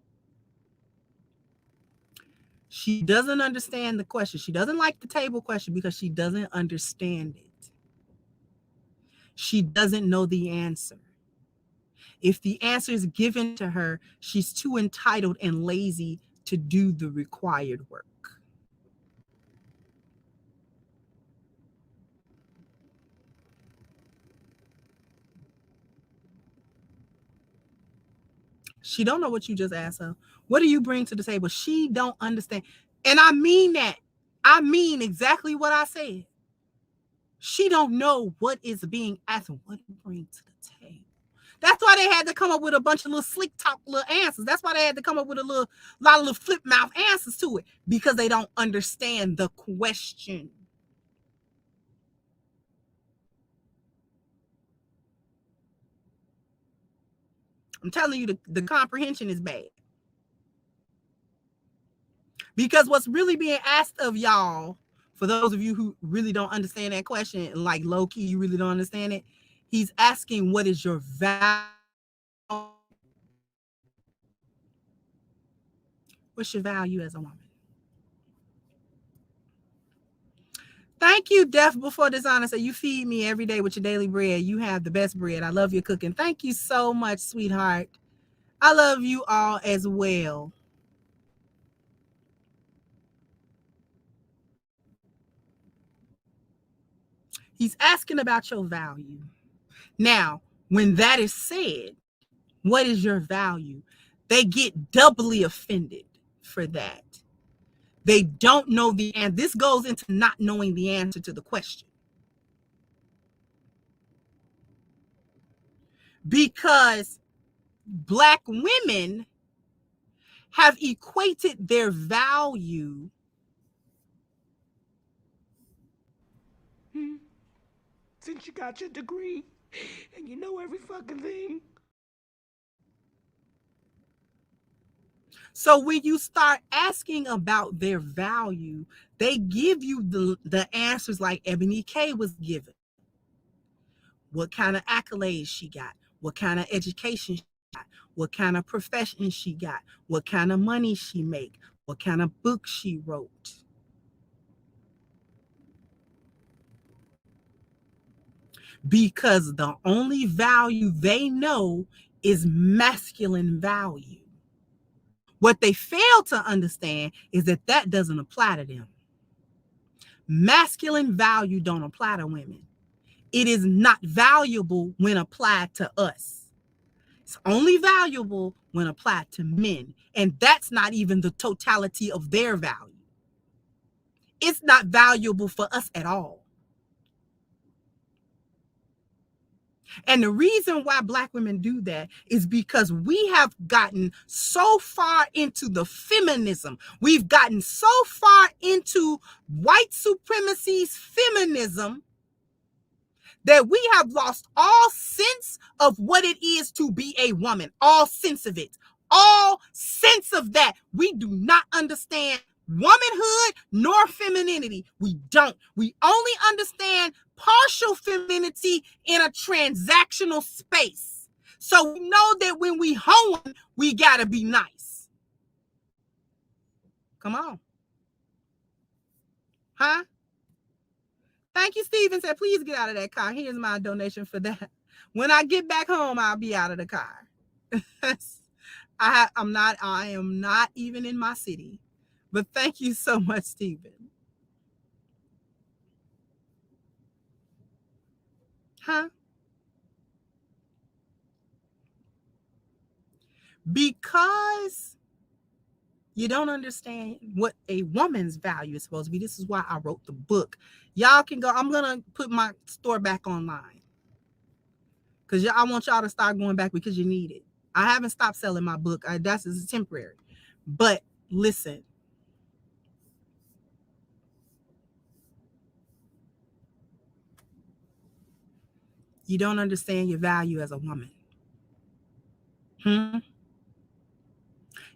Speaker 1: She doesn't understand the question. She doesn't like the table question because she doesn't understand it. She doesn't know the answer. If the answer is given to her, she's too entitled and lazy to do the required work. She don't know what you just asked her. What do you bring to the table? She don't understand. And I mean that. I mean exactly what I said. She don't know what is being asked. What do you bring to the table? That's why they had to come up with a bunch of little slick talk little answers. That's why they had to come up with a lot of little flip mouth answers to it, because they don't understand the question. I'm telling you, the comprehension is bad. Because what's really being asked of y'all, for those of you who really don't understand that question, like low key, you really don't understand it, he's asking, what is your value? What's your value as a woman? Thank you, Deaf Before Dishonor. So you feed me every day with your daily bread. You have the best bread. I love your cooking. Thank you so much, sweetheart. I love you all as well. He's asking about your value. Now, when that is said, what is your value? They get doubly offended for that. They don't know the answer. This goes into not knowing the answer to the question. Because Black women have equated their value.
Speaker 2: Since you got your degree and you know every fucking thing.
Speaker 1: So when you start asking about their value, they give you the answers like Ebony K was given. What kind of accolades she got? What kind of education she got? What kind of profession she got? What kind of money she make? What kind of book she wrote? Because the only value they know is masculine value. What they fail to understand is that that doesn't apply to them. Masculine value don't apply to women. It is not valuable when applied to us. It's only valuable when applied to men. And that's not even the totality of their value. It's not valuable for us at all. And the reason why Black women do that is because we have gotten so far into the feminism. We've gotten so far into white supremacy's feminism that we have lost all sense of what it is to be a woman, all sense of it, all sense of that. We do not understand womanhood nor femininity. We don't. We only understand partial femininity in a transactional space. So we know that when we home, we gotta be nice. Come on. Huh? Thank you, Steven said, please get out of that car. Here's my donation for that. When I get back home, I'll be out of the car. I am not even in my city. But thank you so much, Steven. Huh? Because you don't understand what a woman's value is supposed to be. This is why I wrote the book. Y'all can go. I'm going to put my store back online. Because I want y'all to start going back because you need it. I haven't stopped selling my book. That's just temporary. But listen. You don't understand your value as a woman. Hmm?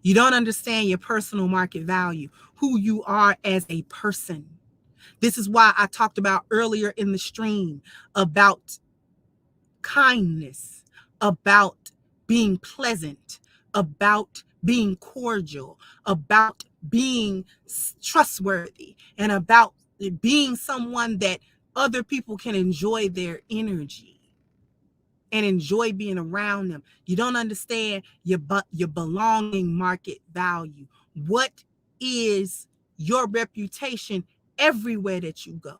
Speaker 1: You don't understand your personal market value, who you are as a person. This is why I talked about earlier in the stream about kindness, about being pleasant, about being cordial, about being trustworthy, and about being someone that other people can enjoy their energy and enjoy being around them. You don't understand your belonging market value. What is your reputation everywhere that you go?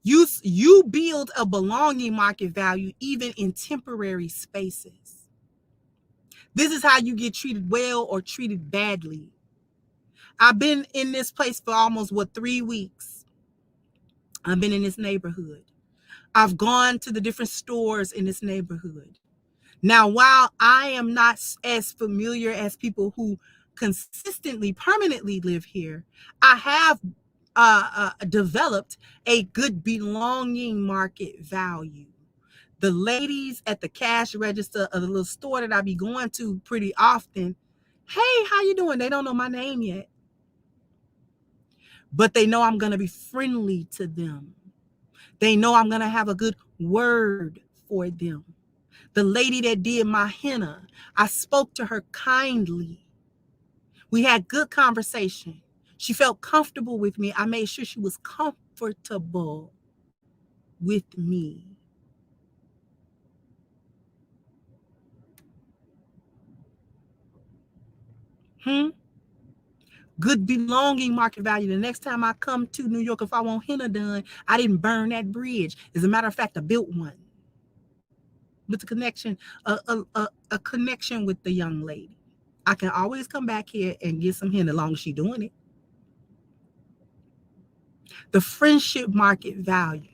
Speaker 1: You build a belonging market value even in temporary spaces. This is how you get treated well or treated badly. I've been in this place for almost 3 weeks. I've been in this neighborhood. I've gone to the different stores in this neighborhood. Now, while I am not as familiar as people who consistently, permanently live here, I have developed a good belonging market value. The ladies at the cash register of the little store that I be going to pretty often, hey, how you doing? They don't know my name yet, but they know I'm going to be friendly to them. They know I'm going to have a good word for them. The lady that did my henna, I spoke to her kindly. We had good conversation. She felt comfortable with me. I made sure she was comfortable with me. Good belonging market value. The next time I come to New York, if I want henna done, I didn't burn that bridge. As a matter of fact, I built one with a connection, a connection with the young lady. I can always come back here and get some henna as long as she's doing it. The friendship market value.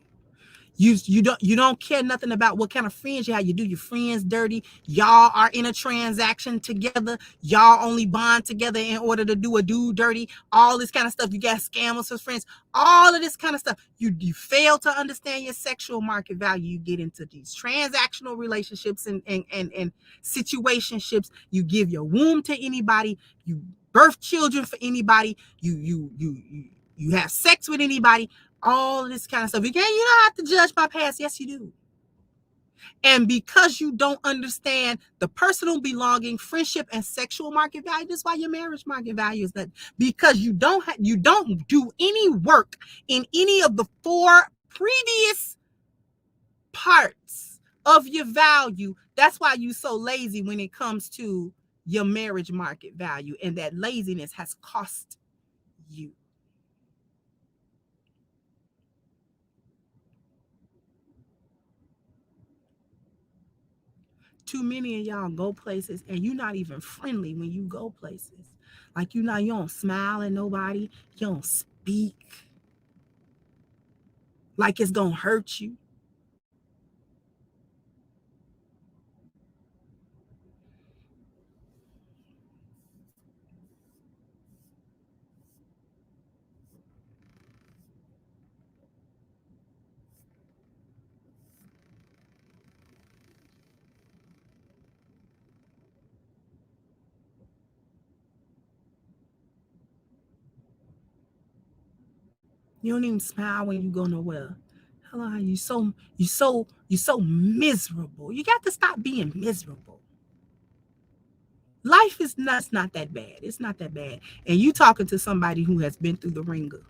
Speaker 1: You don't care nothing about what kind of friends you have. You do your friends dirty. Y'all are in a transaction together. Y'all only bond together in order to do a dude dirty. All this kind of stuff. You got scammers as friends. All of this kind of stuff. You fail to understand your sexual market value. You get into these transactional relationships and situationships. You give your womb to anybody. You birth children for anybody. You have sex with anybody. All of this kind of stuff. You don't have to judge my past. Yes, you do. And because you don't understand the personal belonging, friendship, and sexual market value, that's why your marriage market value is that. Because you don't do any work in any of the 4 previous parts of your value. That's why you're so lazy when it comes to your marriage market value. And that laziness has cost you. Too many of y'all go places and you're not even friendly when you go places. Like you don't smile at nobody. You don't speak. Like it's gonna hurt you. You don't even smile when you go nowhere. Hello, you so miserable. You got to stop being miserable. Life is not that bad. It's not that bad. And you talking to somebody who has been through the ringer.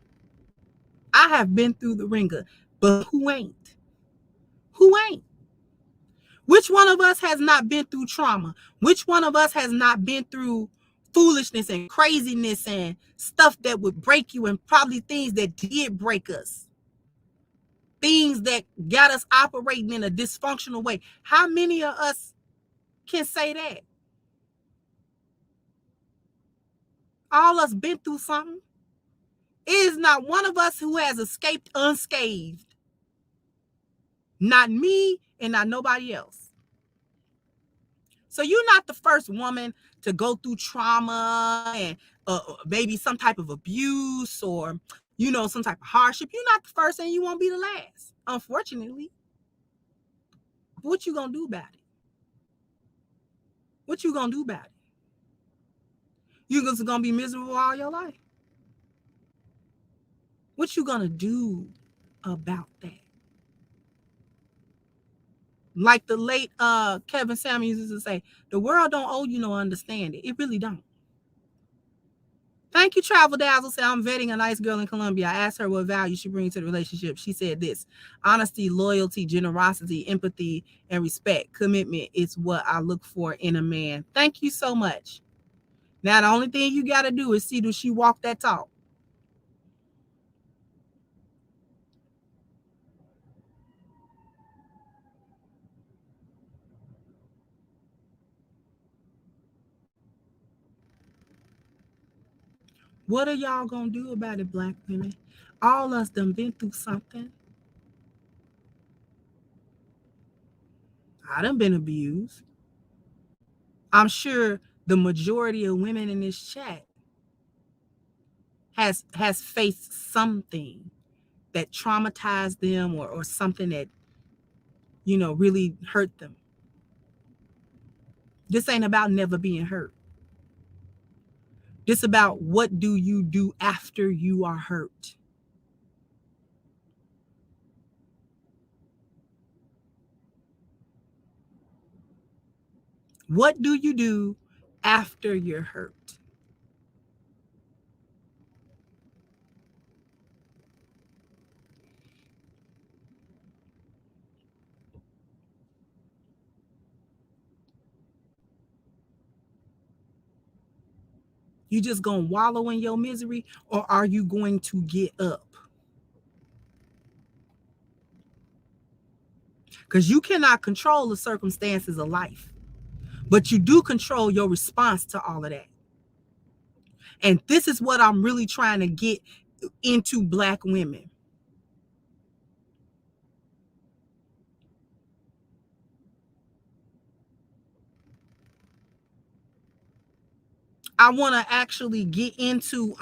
Speaker 1: I have been through the ringer, but who ain't? Who ain't? Which one of us has not been through trauma? Which one of us has not been through foolishness and craziness and stuff that would break you, and probably things that did break us? Things that got us operating in a dysfunctional way. How many of us can say that? All us been through something. It is not one of us who has escaped unscathed. Not me and not nobody else. So you're not the first woman to go through trauma and maybe some type of abuse or, some type of hardship. You're not the first and you won't be the last, unfortunately. What you gonna do about it? What you gonna do about it? You just gonna be miserable all your life? What you gonna do about that? Like the late Kevin Samuels used to say, the world don't owe you no understanding. It really don't. Thank you, Travel Dazzle. Say, I'm vetting a nice girl in Colombia. I asked her what value she brings to the relationship. She said this: honesty, loyalty, generosity, empathy, and respect. Commitment is what I look for in a man. Thank you so much. Now, the only thing you got to do is see, does she walk that talk? What are y'all going to do about it, Black women? All us done been through something. I done been abused. I'm sure the majority of women in this chat has faced something that traumatized them, or something that, really hurt them. This ain't about never being hurt. This about what do you do after you are hurt. What do you do after you're hurt? You just gonna wallow in your misery, or are you going to get up? Because you cannot control the circumstances of life, but you do control your response to all of that. And this is what I'm really trying to get into Black women. I want to actually get into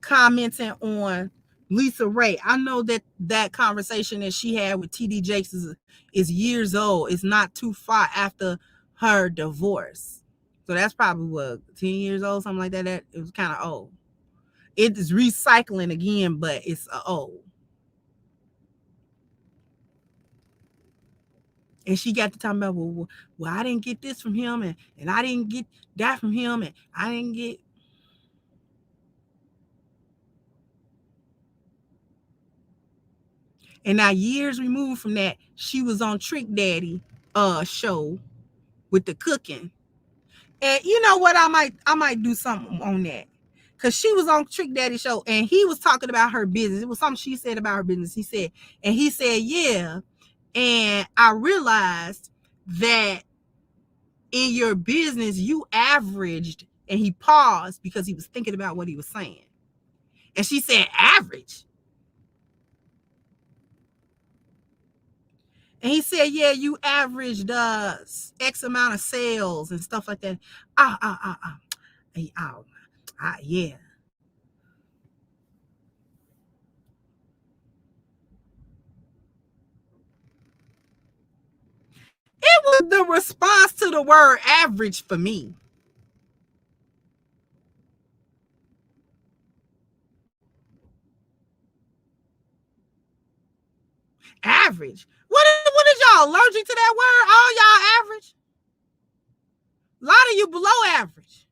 Speaker 1: commenting on Lisa Ray. I know that conversation that she had with TD Jakes is years old. It's not too far after her divorce. So that's probably what, 10 years old, something like that. It was kind of old. It is recycling again, but it's old. And she got to talking about, well, I didn't get this from him, and I didn't get that from him, and I didn't get. And now, years removed from that, she was on Trick Daddy show with the cooking. And you know what? I might do something on that. Cause she was on Trick Daddy show and he was talking about her business. It was something she said about her business. He said, yeah. And I realized that in your business, you averaged, and he paused because he was thinking about what he was saying. And she said, average. And he said, yeah, you averaged X amount of sales and stuff like that. Yeah. It was the response to the word average for me. Average. What is y'all allergic to that word? All y'all average? A lot of you below average.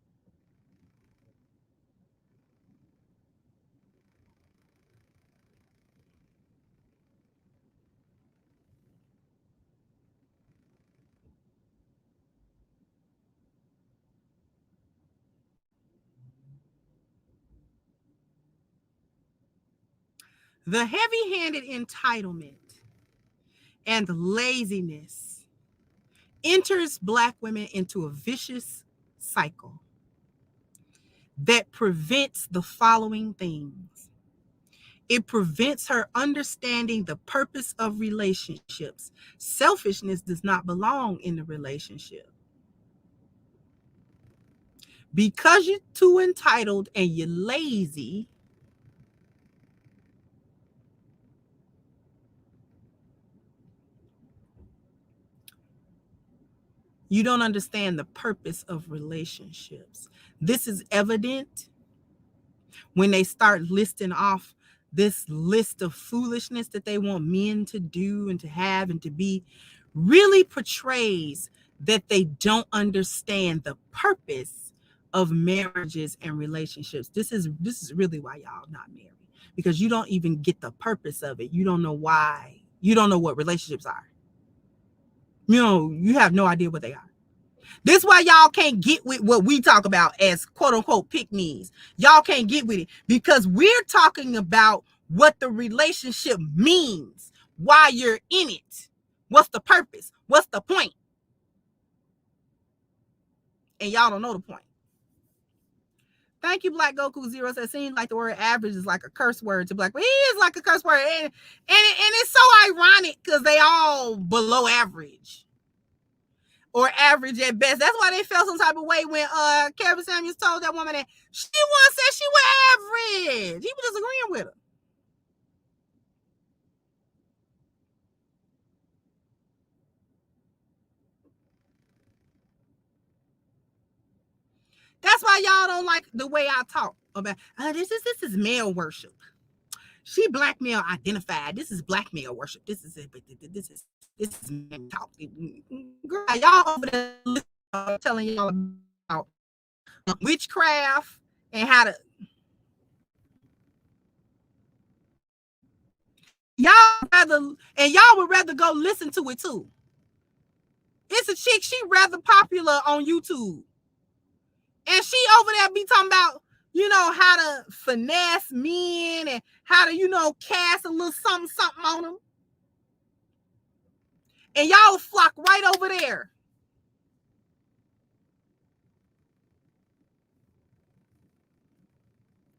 Speaker 1: The heavy-handed entitlement and laziness enters Black women into a vicious cycle that prevents the following things. It prevents her understanding the purpose of relationships. Selfishness does not belong in the relationship. Because you're too entitled and you're lazy, You don't understand the purpose of relationships. This is evident when they start listing off this list of foolishness that they want men to do and to have and to be, really portrays that they don't understand the purpose of marriages and relationships. This is really why y'all not married, because you don't even get the purpose of it. You don't know why. You don't know what relationships are. You have no idea what they are. This is why y'all can't get with what we talk about as quote unquote pick-me's. Y'all can't get with it because we're talking about what the relationship means, why you're in it. What's the purpose? What's the point? And y'all don't know the point. Thank you, Black Goku Zero. It seems like the word average is like a curse word to black, but he is like a curse word. And it's so ironic because they all below average. Or average at best. That's why they felt some type of way when Kevin Samuels told that woman that she once said she was average. He was just agreeing with her. That's why y'all don't like the way I talk about this is male worship. She black male identified. This is black male worship. This is men talk. Girl, y'all over there telling y'all about witchcraft and how to y'all would rather go listen to it too. It's a chick, she rather popular on YouTube. And she over there be talking about, how to finesse men and how to, cast a little something on them. And y'all flock right over there.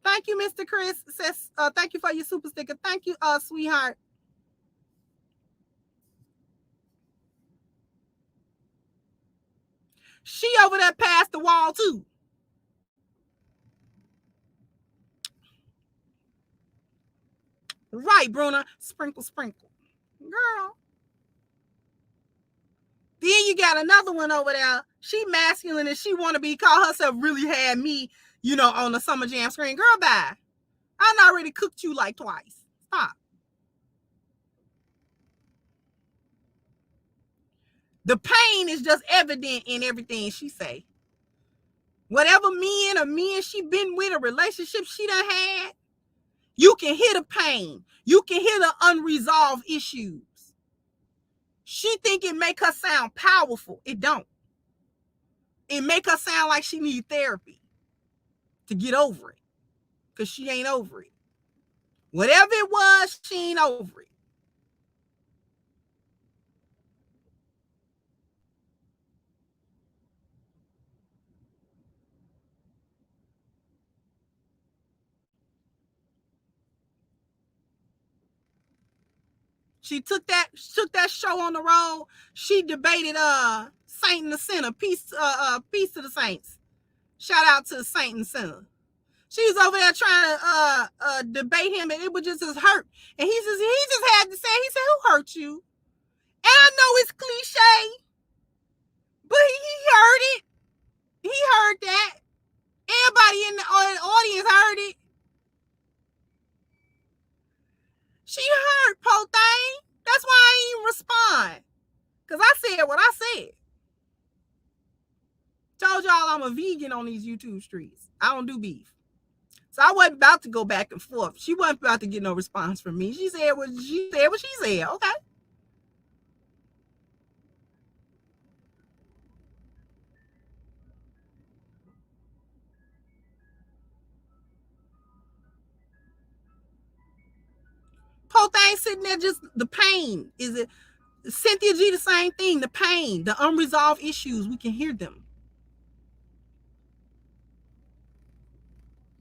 Speaker 1: Thank you, Mr. Chris. Says, thank you for your super sticker. Thank you, sweetheart. She over there past the wall too. Right, Bruna. Sprinkle, sprinkle. Girl. Then you got another one over there. She masculine and she want to be, call herself really had me, on the Summer Jam screen. Girl, bye. I done already cooked you like twice. Stop. The pain is just evident in everything she say. Whatever men she been with, a relationship she done had, you can hear the pain. You can hear the unresolved issues. She think it make her sound powerful. It don't. It make her sound like she need therapy to get over it. Because she ain't over it. Whatever it was, she ain't over it. She took that show on the road. She debated Saint and the Sinner. Peace to the saints. Shout out to the Saint and Sinner. She was over there trying to debate him, and it was just his hurt. And he just had to say, he said, "Who hurt you?" And I know it's cliche, but he heard it. He heard that. Everybody in the audience heard it. She heard, po thing. That's why I ain't even respond. Because I said what I said. Told y'all I'm a vegan on these YouTube streets. I don't do beef. So I wasn't about to go back and forth. She wasn't about to get no response from me. She said what she said. Okay. Whole thing sitting there, just the pain. Is it Cynthia G? The same thing. The pain, the unresolved issues. We can hear them.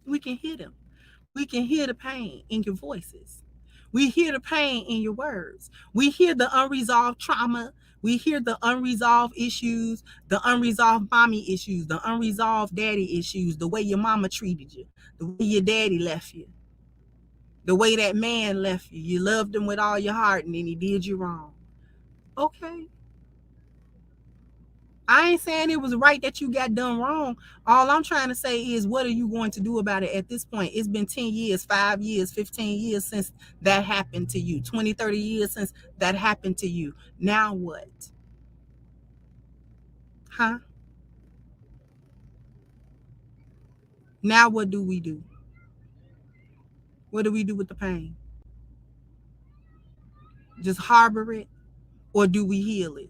Speaker 1: We can hear them. We can hear the pain in your voices. We hear the pain in your words. We hear the unresolved trauma. We hear the unresolved issues, the unresolved mommy issues, the unresolved daddy issues, the way your mama treated you, the way your daddy left you, the way that man left you. You loved him with all your heart and then he did you wrong. Okay. I ain't saying it was right that you got done wrong. All I'm trying to say is, what are you going to do about it at this point? It's been 10 years, 5 years, 15 years since that happened to you, 20, 30 years since that happened to you. Now what? Huh? Now what do we do? What do we do with the pain? Just harbor it? Or do we heal it?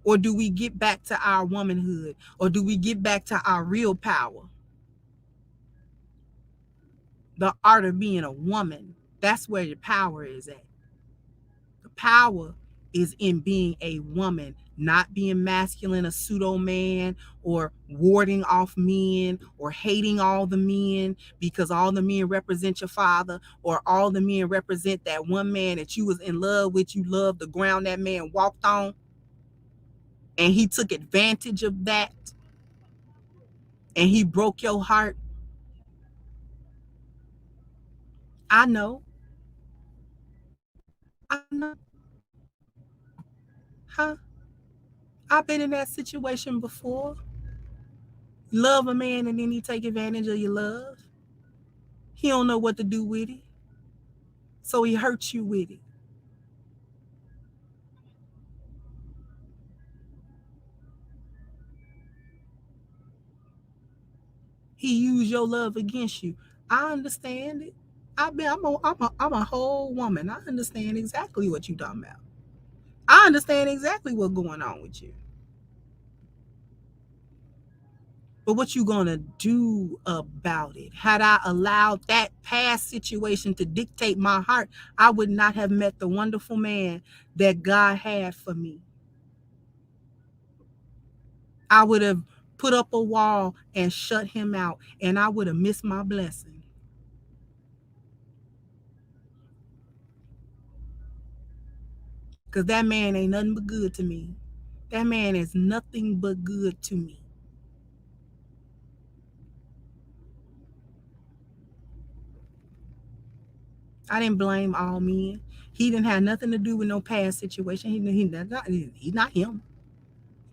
Speaker 1: Or do we get back to our womanhood? Or do we get back to our real power? The art of being a woman. That's where your power is at. The power is in being a woman, not being masculine, a pseudo man, or warding off men, or hating all the men because all the men represent your father, or all the men represent that one man that you was in love with. You loved the ground that man walked on, and he took advantage of that, and he broke your heart. I know. I know. Huh? I've been in that situation before. Love a man and then he take advantage of your love. He don't know what to do with it, so he hurts you with it. He used your love against you. I understand it. I'm a whole woman. I understand exactly what you're talking about. I understand exactly what's going on with you. But what you gonna do about it? Had I allowed that past situation to dictate my heart, I would not have met the wonderful man that God had for me. I would have put up a wall and shut him out, and I would have missed my blessing. Because that man ain't nothing but good to me. That man is nothing but good to me. I didn't blame all men. He didn't have nothing to do with no past situation. He's not him.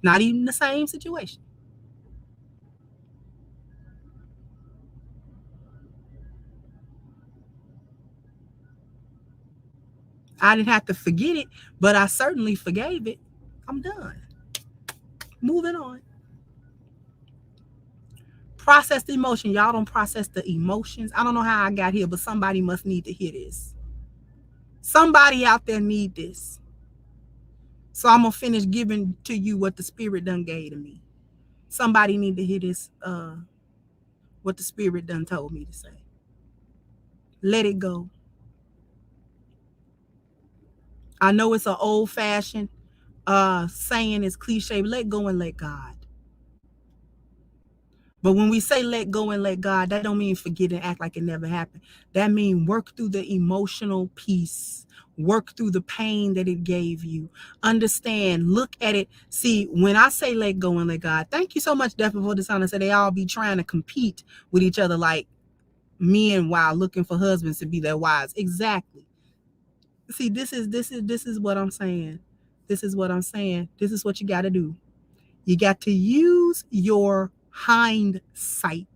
Speaker 1: Not even the same situation. I didn't have to forget it, but I certainly forgave it. I'm done. Moving on. Process the emotion. Y'all don't process the emotions. I don't know how I got here, but somebody must need to hear this. Somebody out there need this. So I'm gonna finish giving to you what the Spirit done gave to me. Somebody need to hear this, what the Spirit done told me to say. Let it go. I know it's an old-fashioned saying, it's cliche, let go and let God. But when we say let go and let God, that don't mean forget and act like it never happened. That means work through the emotional piece. Work through the pain that it gave you. Understand, look at it. See, when I say let go and let God, thank you so much, Definitely, for the sound. I said they all be trying to compete with each other like men while looking for husbands to be their wives. Exactly. See, this is what I'm saying. This is what I'm saying. This is what you got to do. You got to use your hindsight.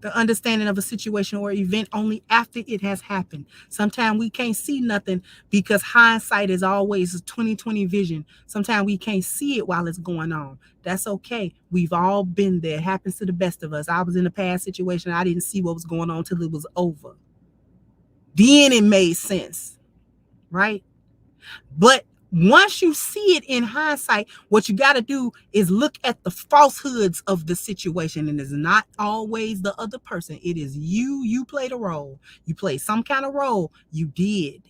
Speaker 1: The understanding of a situation or event only after it has happened. Sometimes we can't see nothing because hindsight is always a 20/20 vision. Sometimes we can't see it while it's going on. That's okay. We've all been there. It happens to the best of us. I was in a past situation. I didn't see what was going on till it was over. Then it made sense, right? But once you see it in hindsight, what you got to do is look at the falsehoods of the situation. And it's not always the other person. It is you. You played a role. You played some kind of role. You did.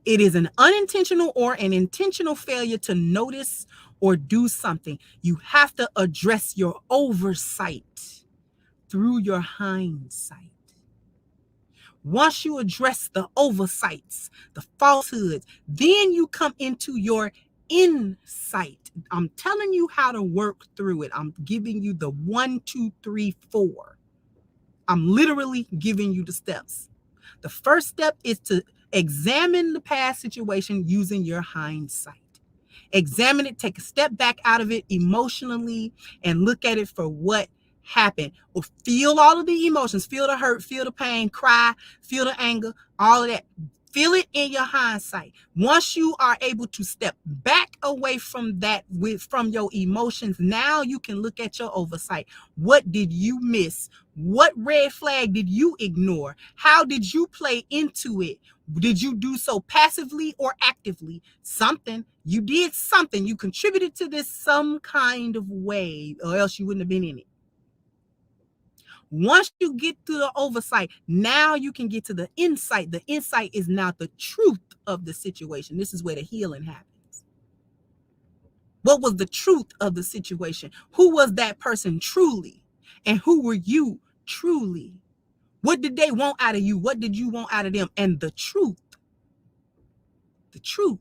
Speaker 1: It is an unintentional or an intentional failure to notice or do something. You have to address your oversight through your hindsight. Once you address the oversights, the falsehoods, then you come into your insight. I'm telling you how to work through it. I'm giving you the 1, 2, 3, 4. I'm literally giving you the steps. The first step is to examine the past situation using your hindsight. Examine it, take a step back out of it emotionally, and look at it for what happened. Or feel all of the emotions, feel the hurt, feel the pain, cry, feel the anger, all of that. Feel it in your hindsight. Once you are able to step back away from that, from your emotions, now you can look at your oversight. What did you miss? What red flag did you ignore? How did you play into it? Did you do so passively or actively? Something. You did something. You contributed to this some kind of way, or else you wouldn't have been in it. Once you get to the oversight, now you can get to the insight. The insight is now the truth of the situation. This is where the healing happens. What was the truth of the situation? Who was that person truly? And who were you truly? What did they want out of you? What did you want out of them? And the truth. The truth.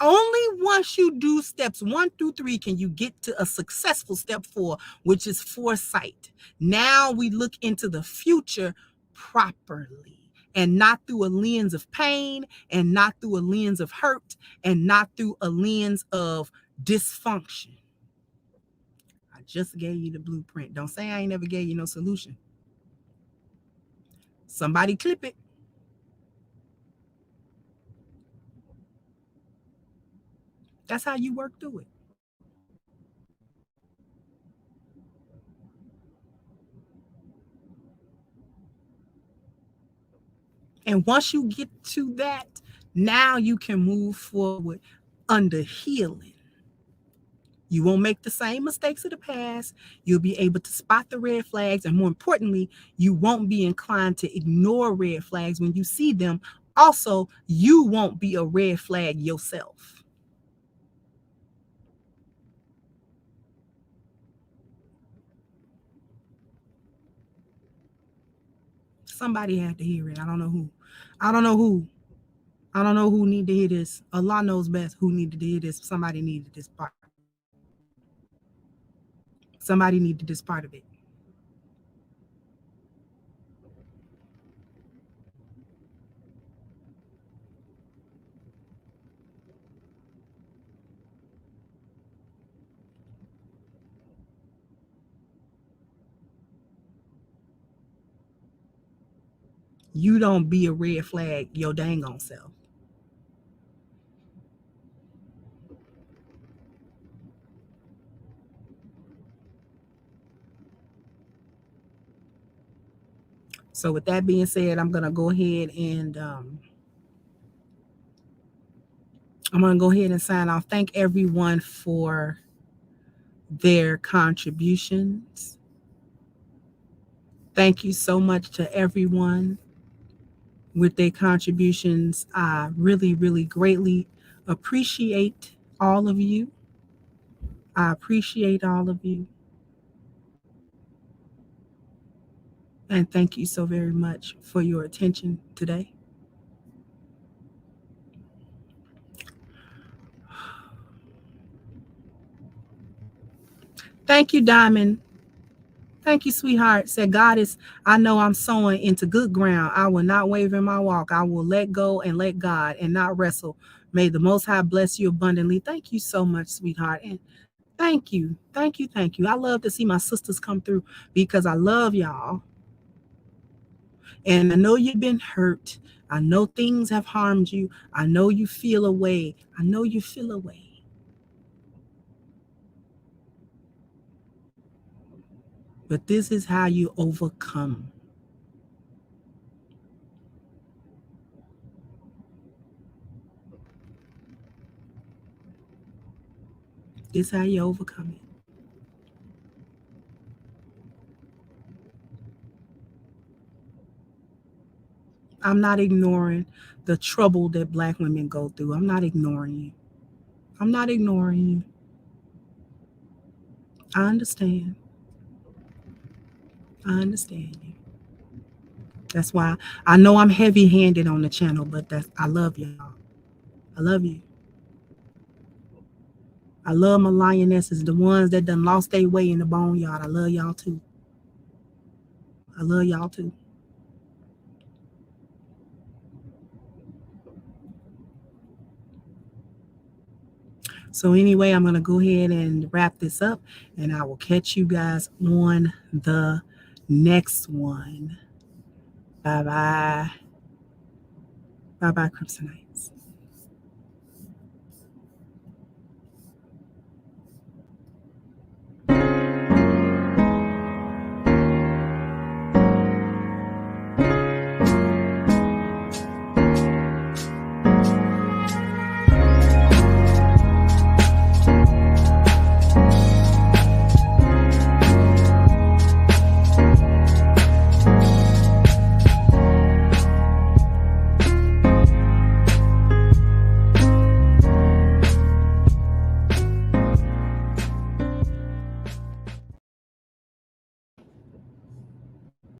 Speaker 1: Only once you do steps 1 through 3 can you get to a successful step 4, which is foresight. Now we look into the future properly, and not through a lens of pain, and not through a lens of hurt, and not through a lens of dysfunction. I just gave you the blueprint. Don't say I ain't never gave you no solution. Somebody clip it. That's how you work through it. And once you get to that, now you can move forward under healing. You won't make the same mistakes of the past. You'll be able to spot the red flags. And more importantly, you won't be inclined to ignore red flags when you see them. Also, you won't be a red flag yourself. Somebody had to hear it. I don't know who. I don't know who need to hear this. Allah knows best who needed to hear this. Somebody needed this part. Somebody needed this part of it. You don't be a red flag your dang on self. So with that being said, I'm going to go ahead and sign off. Thank everyone for their contributions. Thank you so much to everyone with their contributions. I really, really greatly appreciate all of you. I appreciate all of you. And thank you so very much for your attention today. Thank you, Diamond. Thank you, sweetheart. Said, Goddess, I know I'm sowing into good ground. I will not waver in my walk. I will let go and let God and not wrestle. May the Most High bless you abundantly. Thank you so much, sweetheart. And thank you. Thank you. Thank you. I love to see my sisters come through because I love y'all. And I know you've been hurt. I know things have harmed you. I know you feel away. I know you feel away. But this is how you overcome. This is how you overcome it. I'm not ignoring the trouble that Black women go through. I'm not ignoring you. I'm not ignoring you. I understand. I understand you. That's why I know I'm heavy-handed on the channel, but I love y'all. I love you. I love my lionesses, the ones that done lost their way in the boneyard. I love y'all too. I love y'all too. So anyway, I'm going to go ahead and wrap this up, and I will catch you guys on the next one. Bye-bye. Bye-bye, Kryptonite.